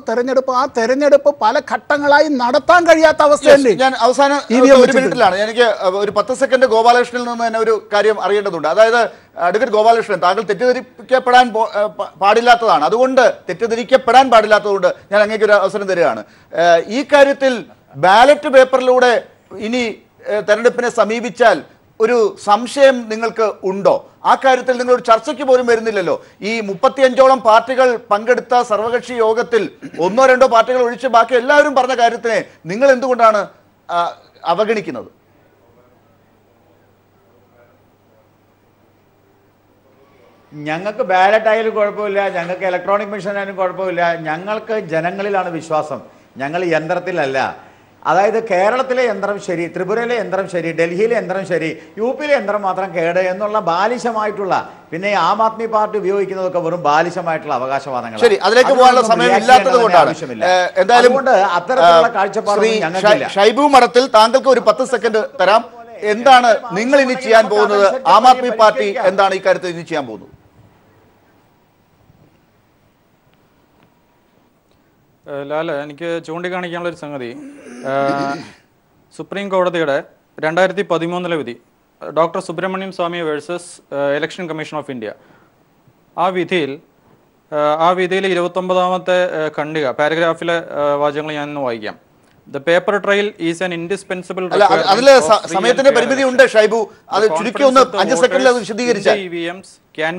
ആ തെരഞ്ഞെടുപ്പ് പല ഘട്ടങ്ങളായി നടത്താൻ കഴിയാത്ത അവസ്ഥയല്ലേ. ഞാൻ അവസാനം ഒരു മിനിറ്റിലാണ്, എനിക്ക് ഒരു 10 സെക്കൻഡ് ഗോപാലകൃഷ്ണനിൽ നിന്ന് തന്നെ ഒരു കാര്യം അറിയേണ്ടതുണ്ട്. അതായത് അഡ്വക്കേറ്റ് ഗോപാലകൃഷ്ണൻ, താങ്കൾ തെറ്റിദ്ധരിക്കപ്പെടാൻ പാടില്ലാത്തതുകൊണ്ട് ഞാൻ അങ്ങേക്ക് ഒരു അവസരം തരികയാണ്. ഈ കാര്യത്തിൽ ബാലറ്റ് പേപ്പറിലൂടെ ഇനി തെരഞ്ഞെടുപ്പിനെ സമീപിച്ചാൽ ഒരു സംശയം നിങ്ങൾക്ക് ഉണ്ടോ? ആ കാര്യത്തിൽ നിങ്ങളൊരു ചർച്ചയ്ക്ക് പോലും വരുന്നില്ലല്ലോ. ഈ 35ഓളം പാർട്ടികൾ പങ്കെടുത്ത സർവകക്ഷി യോഗത്തിൽ 1-2 പാർട്ടികൾ ഒഴിച്ച് ബാക്കി എല്ലാവരും പറഞ്ഞ കാര്യത്തിനെ നിങ്ങൾ എന്തുകൊണ്ടാണ് അവഗണിക്കുന്നത്? ഞങ്ങൾക്ക് ബാലറ്റ് ആയാലും കുഴപ്പമില്ല, ഞങ്ങൾക്ക് ഇലക്ട്രോണിക് മെഷീൻ ആയാലും കുഴപ്പമില്ല. ഞങ്ങൾക്ക് ജനങ്ങളിലാണ് വിശ്വാസം, ഞങ്ങൾ യന്ത്രത്തിലല്ല. അതായത് കേരളത്തിലെ യന്ത്രം ശരി, ത്രിപുരയിലെ യന്ത്രം ശരി, ഡൽഹിയിലെ യന്ത്രം ശരി, UP-യിലെ യന്ത്രം മാത്രം കേട് എന്നുള്ള ബാലിശമായിട്ടുള്ള, പിന്നെ ആം ആദ്മി പാർട്ടി ഉപയോഗിക്കുന്നതൊക്കെ വെറും ബാലിശമായിട്ടുള്ള അവകാശവാദങ്ങൾ. ശരി, അതിലേക്ക് പോകാനുള്ള സമയം ഇല്ലാത്തത് കൊണ്ടാണ്. എന്തായാലും അത്തരത്തിലുള്ള കാഴ്ചപ്പാട് ഞങ്ങൾക്കില്ല. ഷൈബു മഠത്തിൽ താങ്കൾക്ക് ഒരു 10 സെക്കൻഡ് തരാം. എന്താണ് നിങ്ങൾ ഇനി ചെയ്യാൻ പോകുന്നത്? ആം ആദ്മി പാർട്ടി എന്താണ് ഈ കാര്യത്തിൽ ഇനി ചെയ്യാൻ പോകുന്നത്? ലാല്, എനിക്ക് ചൂണ്ടിക്കാണിക്കാനുള്ളൊരു സംഗതി, സുപ്രീം കോടതിയുടെ 2013 വിധി, doctor Subramanian Swamy versus election commission of India, ആ വിധിയിൽ 29ാമത്തെ ഖണ്ഡിക പാരഗ്രാഫിലെ വാചകങ്ങൾ ഞാൻ ഇന്ന് വായിക്കാം. The paper trail is an indispensable സമയത്തിന്റെ പരിമിതി ഉണ്ട് ഷൈബു, അത് ചുരുക്കി ഒന്ന് 5 സെക്കൻഡിൽ അത് വിശദീകരിച്ചാൽ. EVMs can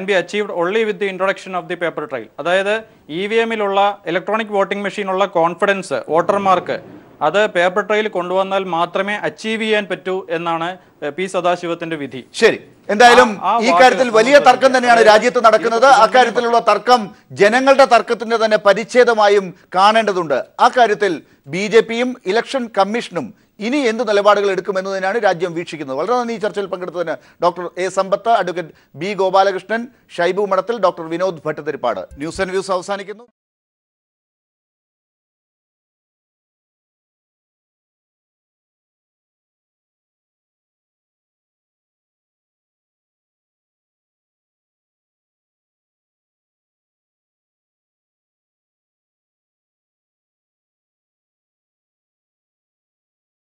be achieved only with the introduction of the paper trail. അതായത് EVM-ലുള്ള ഇലക്ട്രോണിക് വോട്ടിംഗ് മെഷീനുള്ള കോൺഫിഡൻസ്, വോട്ടർമാർക്ക് അത് പേപ്പർ ട്രയൽ കൊണ്ടുവന്നാൽ മാത്രമേ അച്ചീവ് ചെയ്യാൻ പറ്റൂ എന്നാണ് P. സദാശിവത്തിന്റെ വിധി. ശരി, എന്തായാലും ഈ കാര്യത്തിൽ വലിയ തർക്കം തന്നെയാണ് രാജ്യത്ത് നടക്കുന്നത്. അക്കാര്യത്തിലുള്ള തർക്കം ജനങ്ങളുടെ തർക്കത്തിന്റെ തന്നെ പരിച്ഛേദമായും കാണേണ്ടതുണ്ട്. ആ കാര്യത്തിൽ BJP-യും ഇലക്ഷൻ കമ്മീഷനും ഇനി എന്ത് നിലപാടുകൾ എടുക്കുമെന്ന് തന്നെയാണ് രാജ്യം വീക്ഷിക്കുന്നത്. വളരെ നന്ദി ഈ ചർച്ചയിൽ പങ്കെടുത്തതിന് doctor A. Sampath, advocate B. Gopalakrishnan, Shaibu Madathil, doctor Vinod Bhattathiripad. News and views അവസാനിക്കുന്നു.